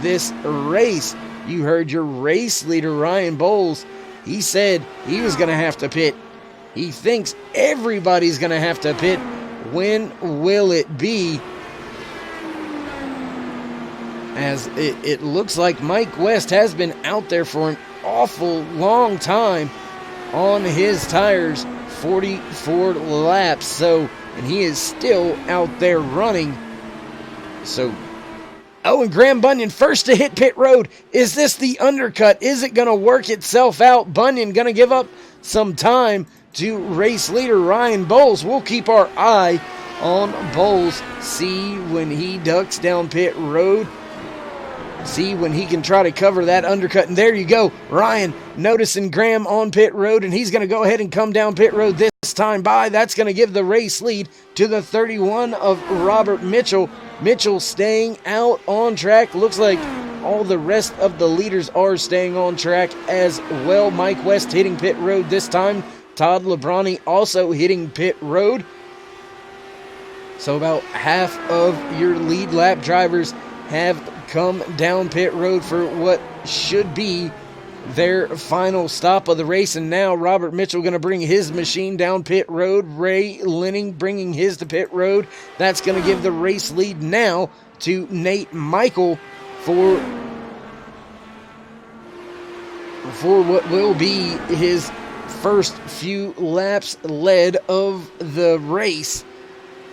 this race? You heard your race leader, Ryan Bowles. He said he was going to have to pit. He thinks everybody's going to have to pit. When will it be? As it looks like Mike West has been out there for an awful long time on his tires, 44 laps, and he is still out there running. So, and Graham Bunyan first to hit pit road. Is this the undercut? Is it going to work itself out? Bunyan going to give up some time to race leader Ryan Bowles. We'll keep our eye on Bowles, see when he ducks down pit road, see when he can try to cover that undercut. And there you go, Ryan noticing Graham on pit road, and he's going to go ahead and come down pit road this time by. That's going to give the race lead to the 31 of Robert Mitchell. Mitchell staying out on track. Looks like all the rest of the leaders are staying on track as well. Mike West hitting pit road this time. Todd Lebrani also hitting pit road. So about half of your lead lap drivers have come down pit road for what should be their final stop of the race. And now Robert Mitchell going to bring his machine down pit road. Ray Lenning bringing his to pit road. That's going to give the race lead now to Nate Michael for what will be his first few laps led of the race.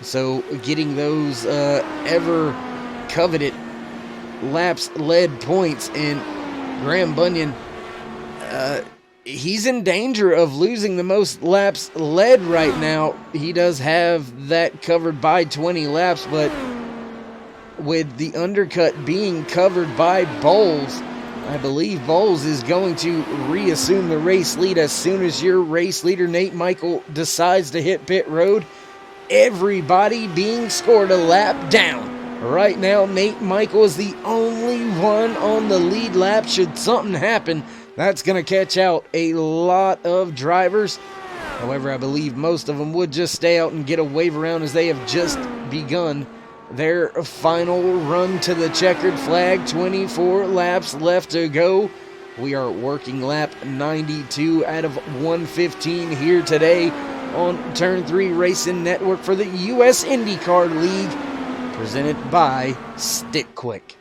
So getting those ever coveted laps led points, and Graham Bunyan, he's in danger of losing the most laps led right now. He does have that covered by 20 laps, but with the undercut being covered by Bowles, I believe Bowles is going to reassume the race lead as soon as your race leader, Nate Michael, decides to hit pit road. Everybody being scored a lap down. Right now, Nate Michael is the only one on the lead lap. Should something happen, that's going to catch out a lot of drivers. However, I believe most of them would just stay out and get a wave around as they have just begun their final run to the checkered flag. 24 laps left to go. We are working lap 92 out of 115 here today on Turn 3 Racing Network for the U.S. IndyCar League, presented by StickQuik.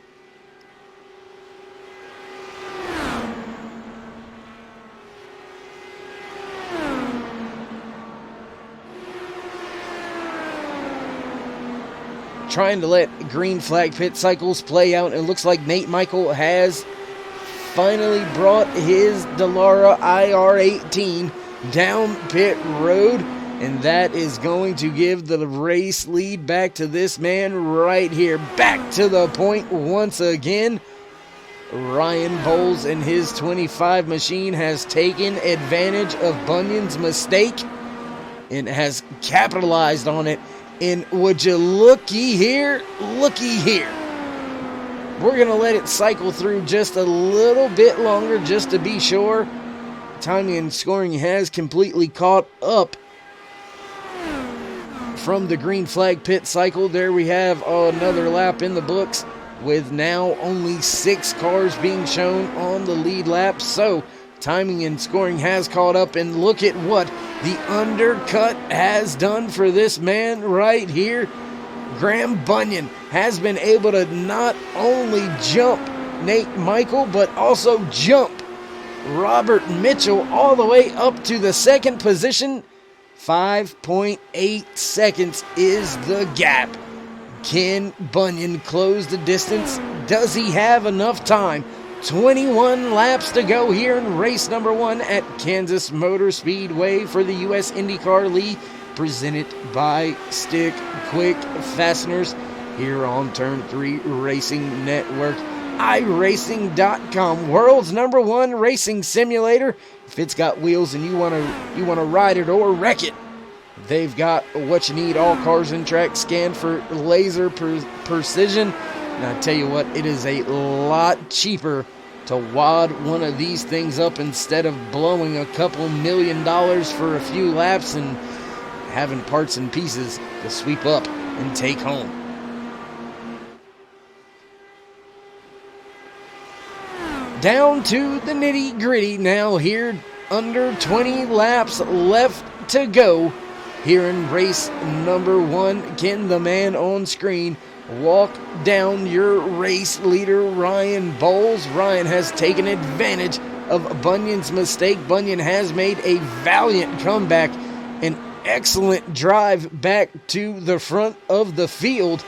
Trying to let green flag pit cycles play out, and it looks like Nate Michael has finally brought his Dallara IR18 down pit road, and that is going to give the race lead back to this man right here. Back to the point once again. Ryan Bowles in his 25 machine has taken advantage of Bunyan's mistake and has capitalized on it And would you looky here? Looky here. We're going to let it cycle through just a little bit longer just to be sure. Timing and scoring has completely caught up from the green flag pit cycle. There we have another lap in the books with now only 6 cars being shown on the lead lap. So timing and scoring has caught up, and look at what the undercut has done for this man right here. Graham Bunyan has been able to not only jump Nate Michael, but also jump Robert Mitchell all the way up to the second position. 5.8 seconds is the gap. Can Bunyan close the distance? Does he have enough time? 21 laps to go here in race number 1 at Kansas Motor Speedway for the U.S. IndyCar League, presented by StickQuik Fasteners here on Turn 3 Racing Network. iRacing.com, world's #1 racing simulator. If it's got wheels and you want to ride it or wreck it, they've got what you need. All cars and tracks scanned for laser precision. And I tell you what, it is a lot cheaper to wad one of these things up instead of blowing a couple $1 million for a few laps and having parts and pieces to sweep up and take home. Down to the nitty gritty now here. Under 20 laps left to go here in race number 1. Can the man on screen walk down your race leader, Ryan Bowles? Ryan has taken advantage of Bunyan's mistake. Bunyan has made a valiant comeback, an excellent drive back to the front of the field.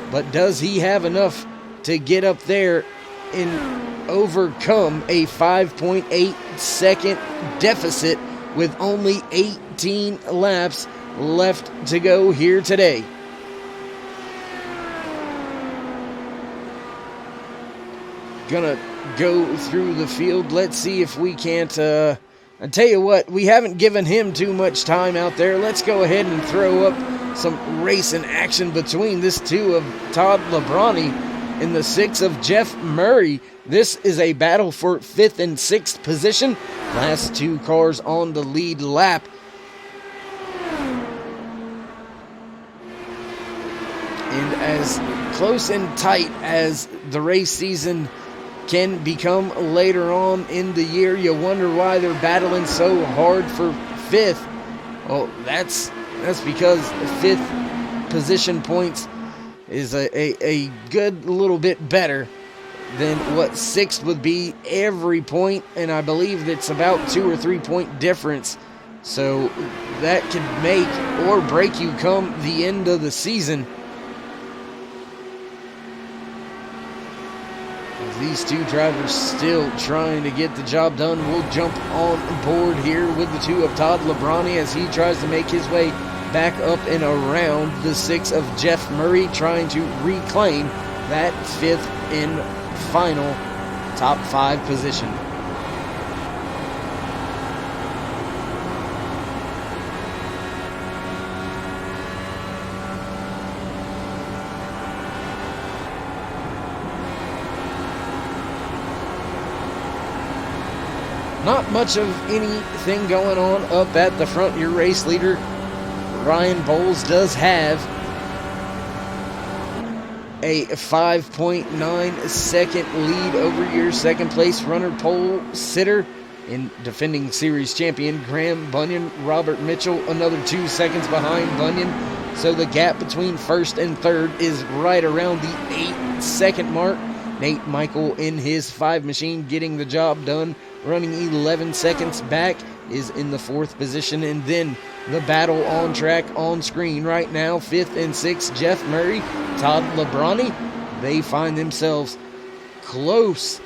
But does he have enough to get up there and overcome a 5.8 second deficit with only 18 laps left to go here today? Gonna go through the field. Let's see if we can't I tell you what, we haven't given him too much time out there. Let's go ahead and throw up some racing action between this 2 of Todd Lebrani and the 6 of Jeff Murray. This is a battle for 5th and 6th position. Last 2 cars on the lead lap. And as close and tight as the race season can become later on in the year, you wonder why they're battling so hard for 5th. Well, that's because 5th position points is a good little bit better than what 6th would be every point, and I believe it's about 2 or 3 point difference. So that could make or break you come the end of the season. These 2 drivers still trying to get the job done. We'll jump on board here with the 2 of Todd Lebrani as he tries to make his way back up and around the 6 of Jeff Murray, trying to reclaim that 5th and final top 5 position. Not much of anything going on up at the front. Your race leader, Ryan Bowles, does have a 5.9 second lead over your second place runner, pole sitter, in defending series champion Graham Bunyan. Robert Mitchell another 2 seconds behind Bunyan. So the gap between first and third is right around the 8-second mark. Nate Michael in his 5 machine getting the job done, running 11 seconds back, is in the 4th position. And then the battle on track on screen right now, 5th and 6th, Jeff Murray, Todd Lebrani. They find themselves close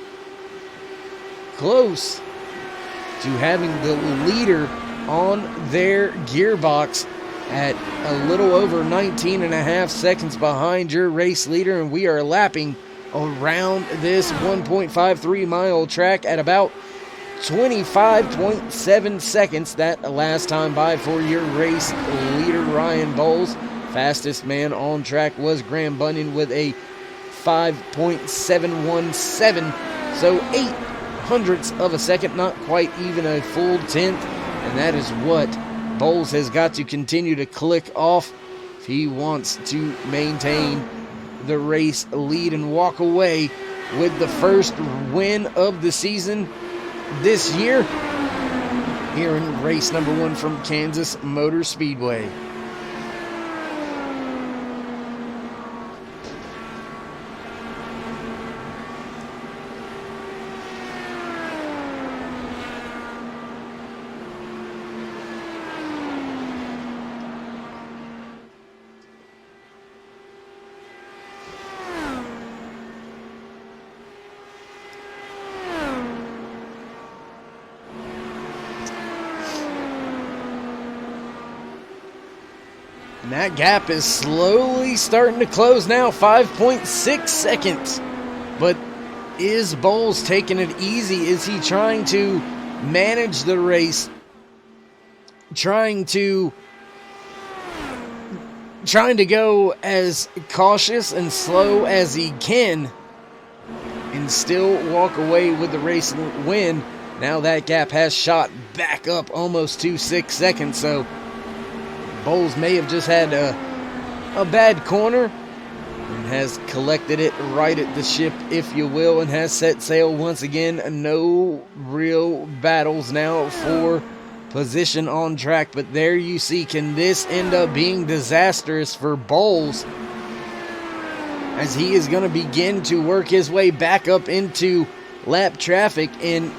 to having the leader on their gearbox at a little over 19.5 seconds behind your race leader. And we are lapping around this 1.53 mile track at about 25.7 seconds. That last time by for your race leader, Ryan Bowles. Fastest man on track was Graham Bunyan with a 5.717. So 0.08 of a second, not quite even a full tenth. And that is what Bowles has got to continue to click off if he wants to maintain the race lead and walk away with the first win of the season this year here in race number 1 from Kansas Motor Speedway. And that gap is slowly starting to close now, 5.6 seconds. But is Bowles taking it easy? Is he trying to manage the race? Trying to go as cautious and slow as he can and still walk away with the race win? Now that gap has shot back up almost to 6 seconds, so Bowles may have just had a bad corner and has collected it, righted the ship, if you will, and has set sail once again. No real battles now for position on track, but there you see, can this end up being disastrous for Bowles as he is going to begin to work his way back up into lap traffic, and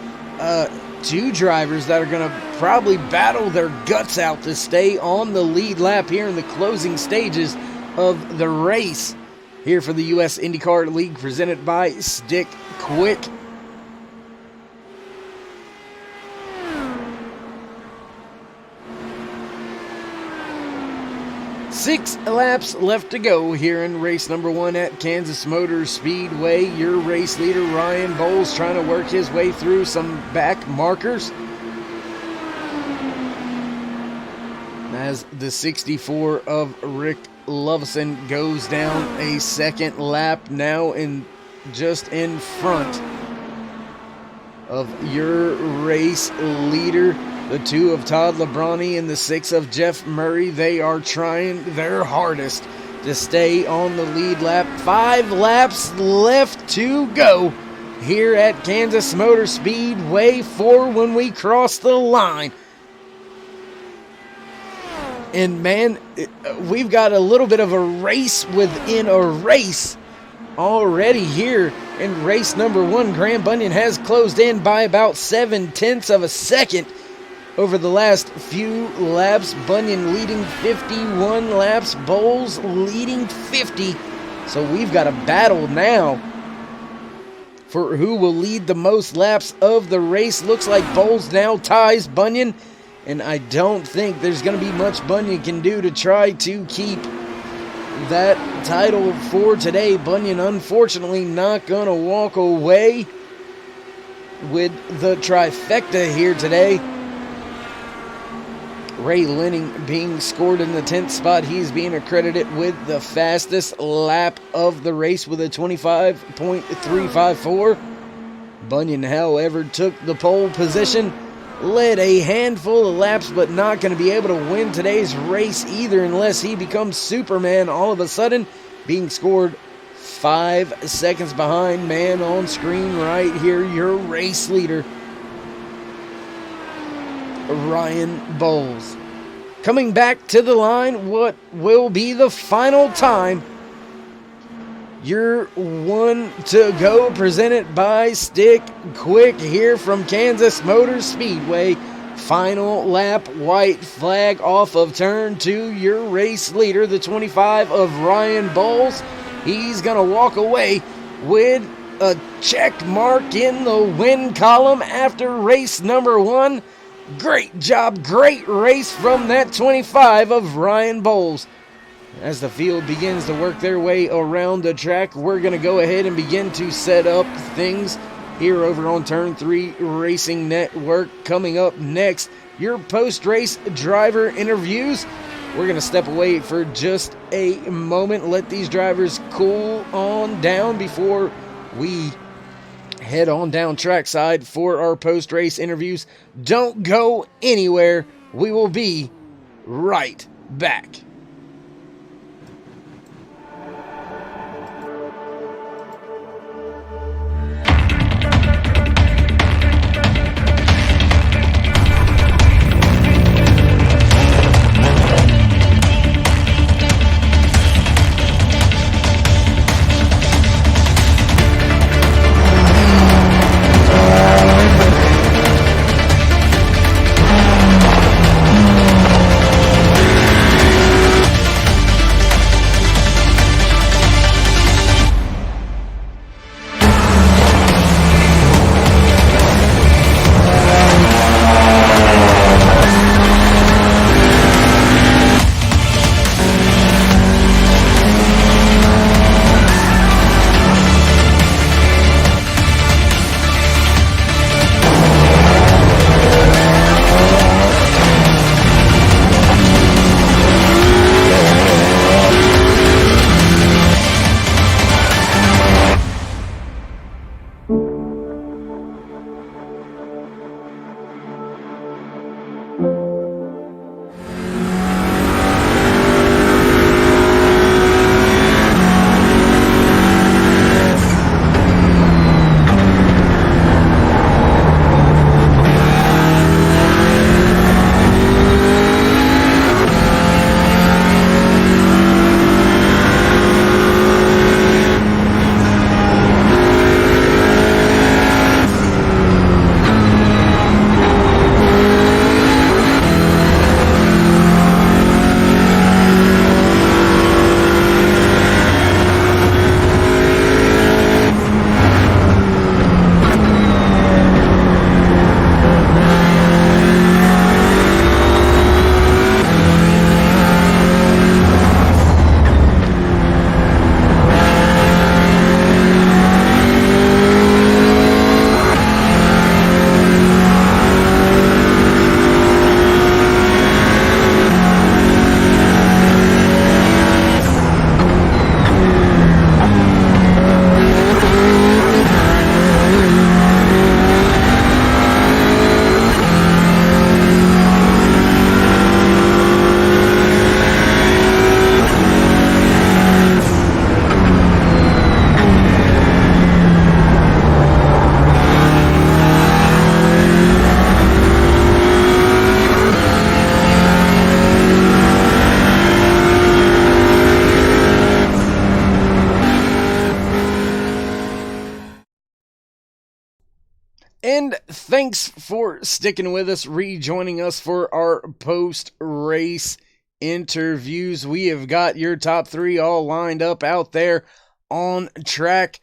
two drivers that are going to probably battle their guts out to stay on the lead lap here in the closing stages of the race here for the U.S. IndyCar League, presented by StickQuik. Six laps left to go here in race number 1 at Kansas Motor Speedway. Your race leader, Ryan Bowles, trying to work his way through some back markers as the 64 of Rick Lovison goes down a second lap now, and just in front of your race leader, the 2 of Todd Lebrani and the 6 of Jeff Murray. They are trying their hardest to stay on the lead lap. 5 laps left to go here at Kansas Motor Speedway for when we cross the line. And man, we've got a little bit of a race within a race already here in race number 1. Graham Bunyan has closed in by about 0.7 of a second over the last few laps. Bunyan leading 51 laps, Bowles leading 50. So we've got a battle now for who will lead the most laps of the race. Looks like Bowles now ties Bunyan, and I don't think there's going to be much Bunyan can do to try to keep that title for today. Bunyan unfortunately not going to walk away with the trifecta here today. Ray Lenning being scored in the 10th spot. He's being accredited with the fastest lap of the race with a 25.354. Bunyan, however, took the pole position, led a handful of laps, but not going to be able to win today's race either unless he becomes Superman all of a sudden, being scored 5 seconds behind. Man on screen right here, your race leader, Ryan Bowles. Coming back to the line, what will be the final time? Your 1 to go, presented by StickQuik here from Kansas Motor Speedway. Final lap, white flag off of turn 2. Your race leader, the 25 of Ryan Bowles. He's going to walk away with a check mark in the win column after race number 1. Great job, great race from that 25 of Ryan Bowles. As the field begins to work their way around the track, we're going to go ahead and begin to set up things here over on Turn 3 Racing Network. Coming up next, your post-race driver interviews We're going to step away for just a moment, let these drivers cool on down before we head on down trackside for our post-race interviews. Don't go anywhere. We will be right back. And thanks for sticking with us, rejoining us for our post-race interviews. We have got your top three all lined up out there on track.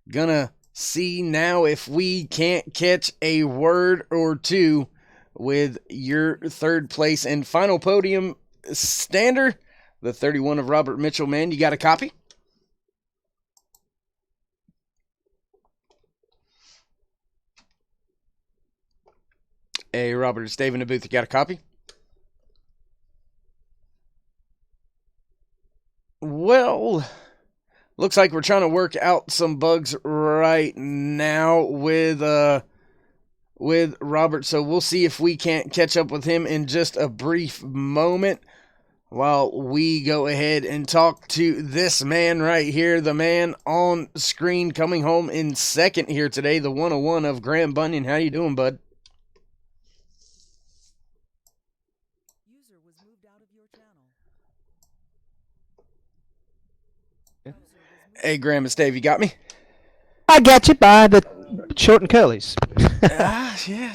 Gonna see now if we can't catch a word or two with your third place and final podium stander, the 31 of Robert Mitchell. Man, you got a copy? Hey, Robert, it's Dave in the booth. You got a copy? Well, looks like we're trying to work out some bugs right now with Robert, so we'll see if we can't catch up with him in just a brief moment while we go ahead and talk to this man right here, the man on screen coming home in second here today, the 101 of Graham Bunyan. How you doing, bud? Hey, Graham, it's Dave. You got me? I got you by the short and curlies.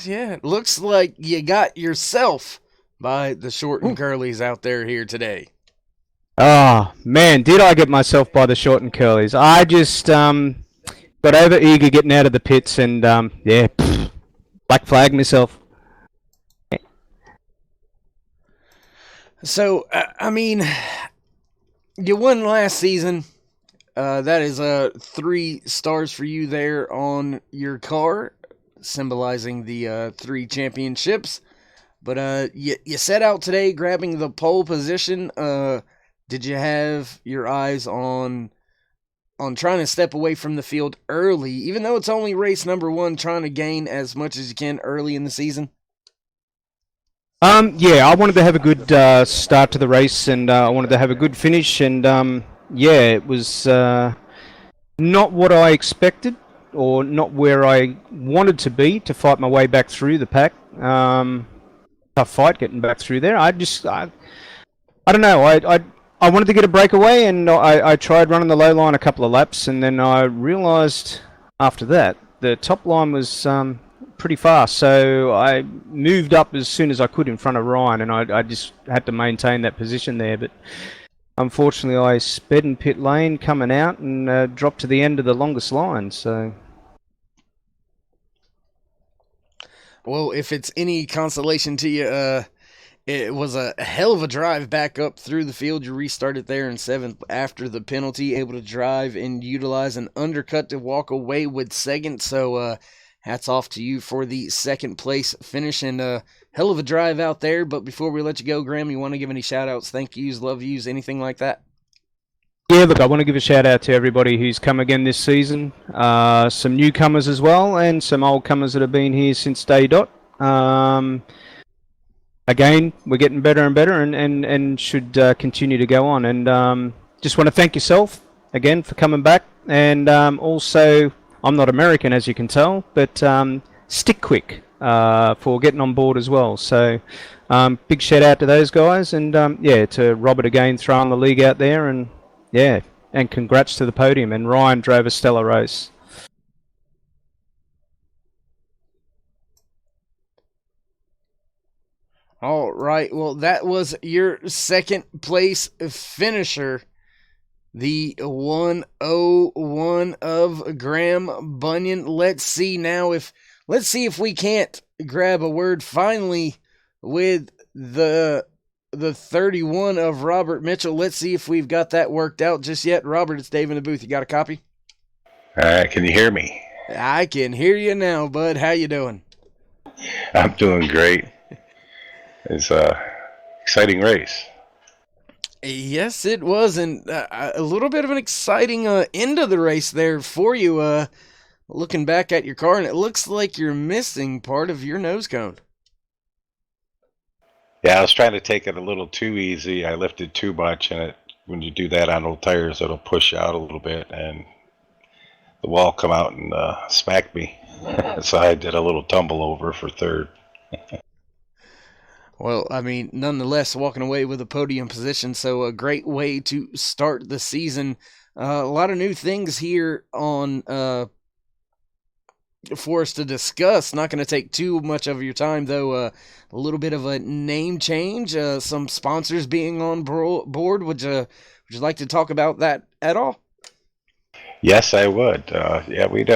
Yeah. Looks like you got yourself by the short and curlies out there here today. Oh, man, did I get myself by the short and curlies. I just got over eager getting out of the pits and, black flag myself. So, I mean, you won last season. That is 3 stars for you there on your car, symbolizing the 3 championships. But you set out today grabbing the pole position. Did you have your eyes on trying to step away from the field early, even though it's only race number 1, trying to gain as much as you can early in the season? Yeah, I wanted to have a good start to the race, and I wanted to have a good finish, and yeah, it was not what I expected, or not where I wanted to be to fight my way back through the pack. Tough fight getting back through there. I don't know. I wanted to get a breakaway, and I tried running the low line a couple of laps, and then I realised after that the top line was pretty fast, so I moved up as soon as I could in front of Ryan, and I just had to maintain that position there. But unfortunately, I sped in pit lane coming out and dropped to the end of the longest line. So. Well, if it's any consolation to you, it was a hell of a drive back up through the field. You restarted there in 7th after the penalty, able to drive and utilize an undercut to walk away with 2nd. So hats off to you for the 2nd place finish, and hell of a drive out there. But before we let you go, Graham, you want to give any shout-outs, thank yous, love yous, anything like that? Yeah, look, I want to give a shout out to everybody who's come again this season. Some newcomers as well, and some old comers that have been here since day dot. Again, we're getting better and better, and should continue to go on. And just want to thank yourself again for coming back. And also, I'm not American, as you can tell, but StickQuik for getting on board as well. So big shout out to those guys, and yeah, to Robert again throwing the league out there, and yeah, and congrats to the podium. And Ryan drove a stellar race. All right, well, that was your 2nd place finisher, the 101 of Graham Bunyan. Let's see if we can't grab a word finally with the 31 of Robert Mitchell. Let's see if we've got that worked out just yet. Robert, it's Dave in the booth. You got a copy? Can you hear me? I can hear you now, bud. How you doing? I'm doing great. It's a exciting race. Yes, it was, and a little bit of an exciting end of the race there for you. Looking back at your car, and it looks like you're missing part of your nose cone. Yeah, I was trying to take it a little too easy. I lifted too much, and when you do that on old tires, it'll push out a little bit, and the wall come out and smacked me. So I did a little tumble over for 3rd. Well, I mean, nonetheless, walking away with a podium position, so a great way to start the season. A lot of new things here on for us to discuss. Not going to take too much of your time, though. A little bit of a name change, some sponsors being on board. Would you like to talk about that at all? Yes, I would. Yeah, we'd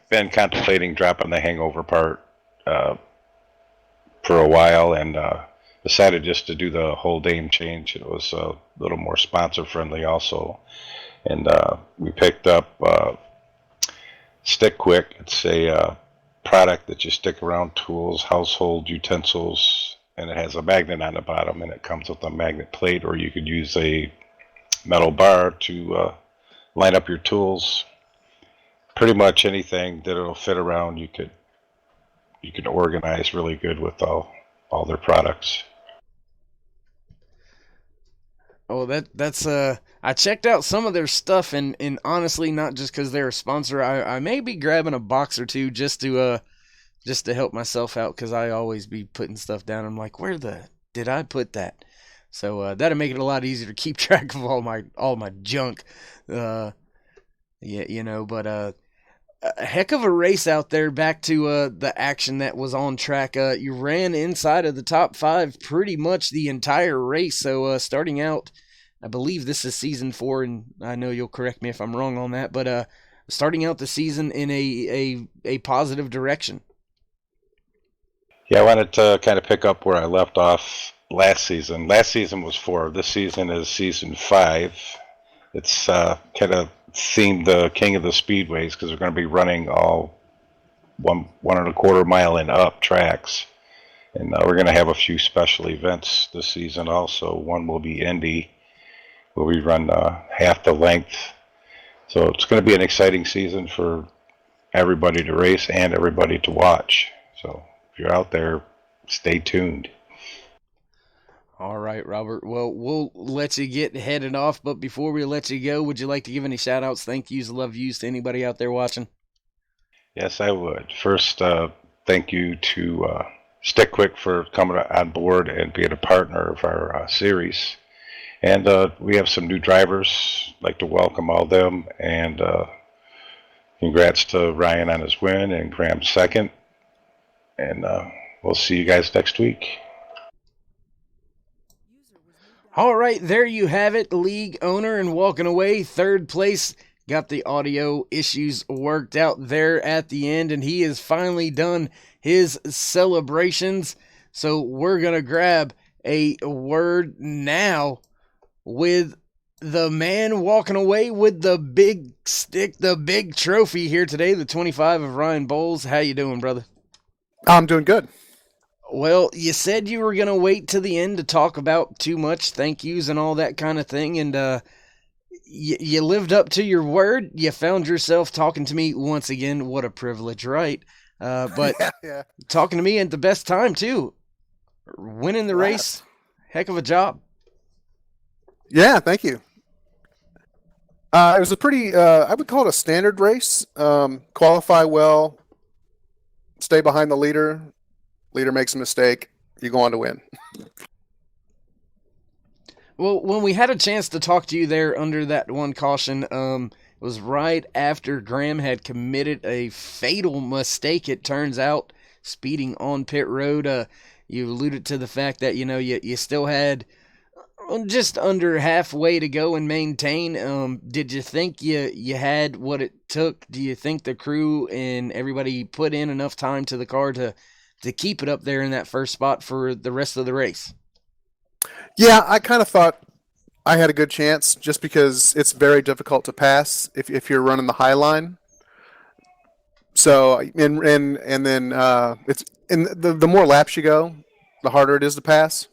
been contemplating dropping the hangover part for a while, and decided just to do the whole name change. It was a little more sponsor friendly also, and we picked up StickQuik. It's a product that you stick around tools, household utensils, and it has a magnet on the bottom, and it comes with a magnet plate, or you could use a metal bar to line up your tools. Pretty much anything that it'll fit around, you can organize really good with all their products. Oh, that's I checked out some of their stuff, and honestly, not just because they're a sponsor, I may be grabbing a box or two just to help myself out, because I always be putting stuff down. I'm like, where did I put that? So that'll make it a lot easier to keep track of all my junk. Yeah, but a heck of a race out there. Back to the action that was on track. You ran inside of the top 5 pretty much the entire race. So starting out, I believe this is season 4, and I know you'll correct me if I'm wrong on that, but starting out the season in a positive direction. Yeah, I wanted to kind of pick up where I left off last season. Last season was 4. This season is season 5. It's kind of themed the King of the Speedways, because we're going to be running all 1.25 mile and up tracks. And we're going to have a few special events this season also. One will be Indy, where we run half the length. So it's going to be an exciting season for everybody to race and everybody to watch. So if you're out there, stay tuned. All right, Robert. Well, we'll let you get headed off, but before we let you go, would you like to give any shout outs, thank yous, love yous to anybody out there watching? Yes, I would. First, thank you to StickQuik for coming on board and being a partner of our series. And we have some new drivers. I'd like to welcome all them. And congrats to Ryan on his win and Graham second. And we'll see you guys next week. All right, there you have it. League owner and walking away, third place. Got the audio issues worked out there at the end, and he has finally done his celebrations. So we're going to grab a word now with the man walking away with the big stick, the big trophy here today, the 25 of Ryan Bowles. How you doing, brother? I'm doing good. Well, you said you were going to wait to the end to talk about too much thank yous and all that kind of thing, and you lived up to your word. You found yourself talking to me once again. What a privilege, right? But yeah. talking to me at the best time, too. Winning the race, heck of a job. Yeah, thank you. It was a pretty, I would call it a standard race. Qualify well, stay behind the leader. Leader makes a mistake, you go on to win. Well, when we had a chance to talk to you there under that one caution, it was right after Graham had committed a fatal mistake, it turns out, speeding on pit road. You alluded to the fact that, you still had just under halfway to go and maintain. Did you think you had what it took? Do you think the crew and everybody put in enough time to the car to keep it up there in that first spot for the rest of the race? Yeah, I kind of thought I had a good chance just because it's very difficult to pass if you're running the high line. So and then it's the more laps you go, the harder it is to pass.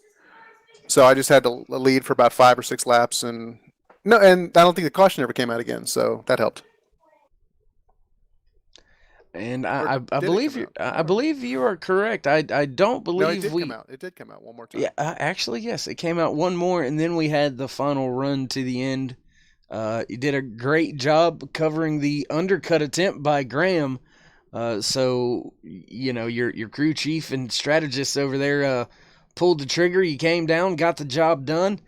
So I just had to lead for about 5 or 6 laps, and I don't think the caution ever came out again, so that helped. And I believe you. I believe you are correct. I don't believe No, it did we. come out. It did come out one more time. Yeah, actually, yes, it came out one more, and then we had the final run to the end. You did a great job covering the undercut attempt by Graham. So your crew chief and strategist over there pulled the trigger. You came down, got the job done.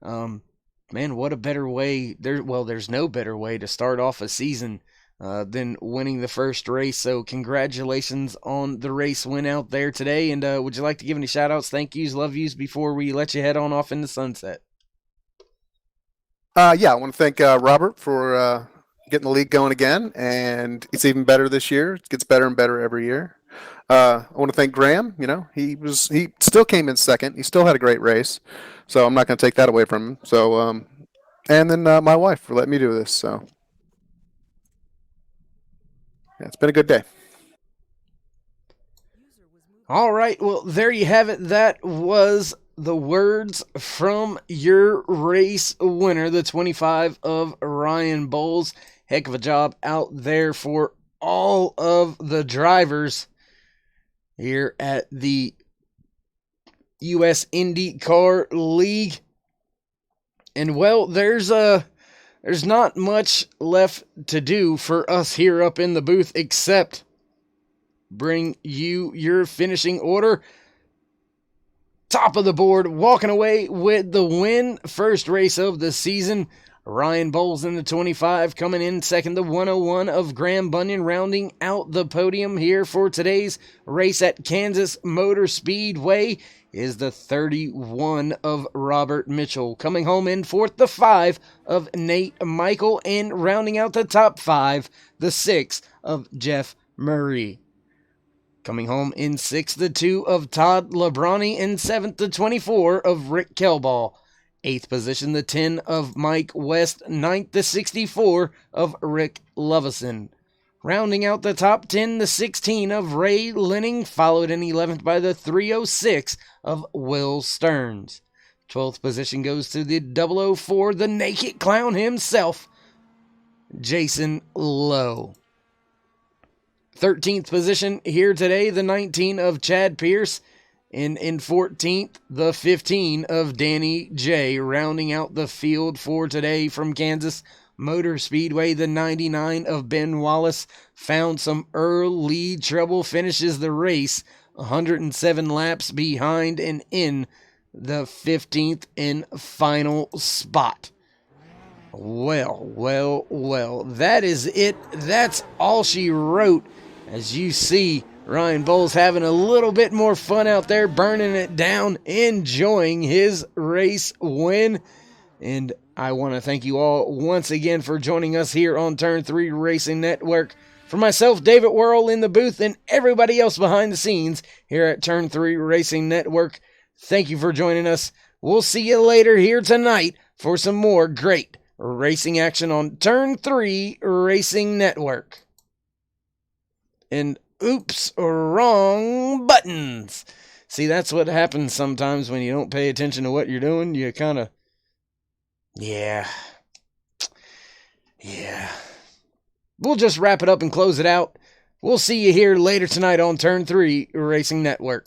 Man, what a better way! There's no better way to start off a season than winning the first race. So congratulations on the race win out there today. And would you like to give any shout outs, thank yous, love yous before we let you head on off in the sunset? Yeah, I want to thank Robert for getting the league going again, and it's even better this year. It gets better and better every year. I want to thank Graham. He still came in second. He still had a great race, so I'm not going to take that away from him. So, and then my wife for letting me do this. So. Yeah, it's been a good day. All right, well, there you have it. That was the words from your race winner, the 25 of Ryan Bowles. Heck of a job out there for all of the drivers here at the U.S. IndyCar League. And, well, there's not much left to do for us here up in the booth except bring you your finishing order. Top of the board, walking away with the win. First race of the season. Ryan Bowles in the 25, coming in second, the 101 of Graham Bunyan, rounding out the podium here for today's race at Kansas Motor Speedway is the 31 of Robert Mitchell. Coming home in fourth, the 5 of Nate Michael, and rounding out the top 5, the 6 of Jeff Murray. Coming home in sixth, the 2 of Todd Lebrani, and seventh, the 24 of Rick Kelball. Eighth position, the 10 of Mike West. Ninth, the 64 of Rick Lovison. Rounding out the top 10, the 16 of Ray Lenning, followed in 11th by the 306 of Will Stearns. 12th position goes to the 004, the Naked Clown himself, Jason Lowe. 13th position here today, the 19 of Chad Pierce. And in 14th, the 15 of Danny J. Rounding out the field for today from Kansas Motor Speedway, the 99 of Ben Wallace found some early trouble, finishes the race 107 laps behind and in the 15th and final spot. Well, that is it. That's all she wrote. As you see, Ryan Bowles having a little bit more fun out there, burning it down, enjoying his race win. And I want to thank you all once again for joining us here on Turn 3 Racing Network. For myself, David Worrell in the booth, and everybody else behind the scenes here at Turn 3 Racing Network, thank you for joining us. We'll see you later here tonight for some more great racing action on Turn 3 Racing Network. And oops, wrong buttons. See, that's what happens sometimes when you don't pay attention to what you're doing. You kind of, yeah. We'll just wrap it up and close it out. We'll see you here later tonight on Turn 3 Racing Network.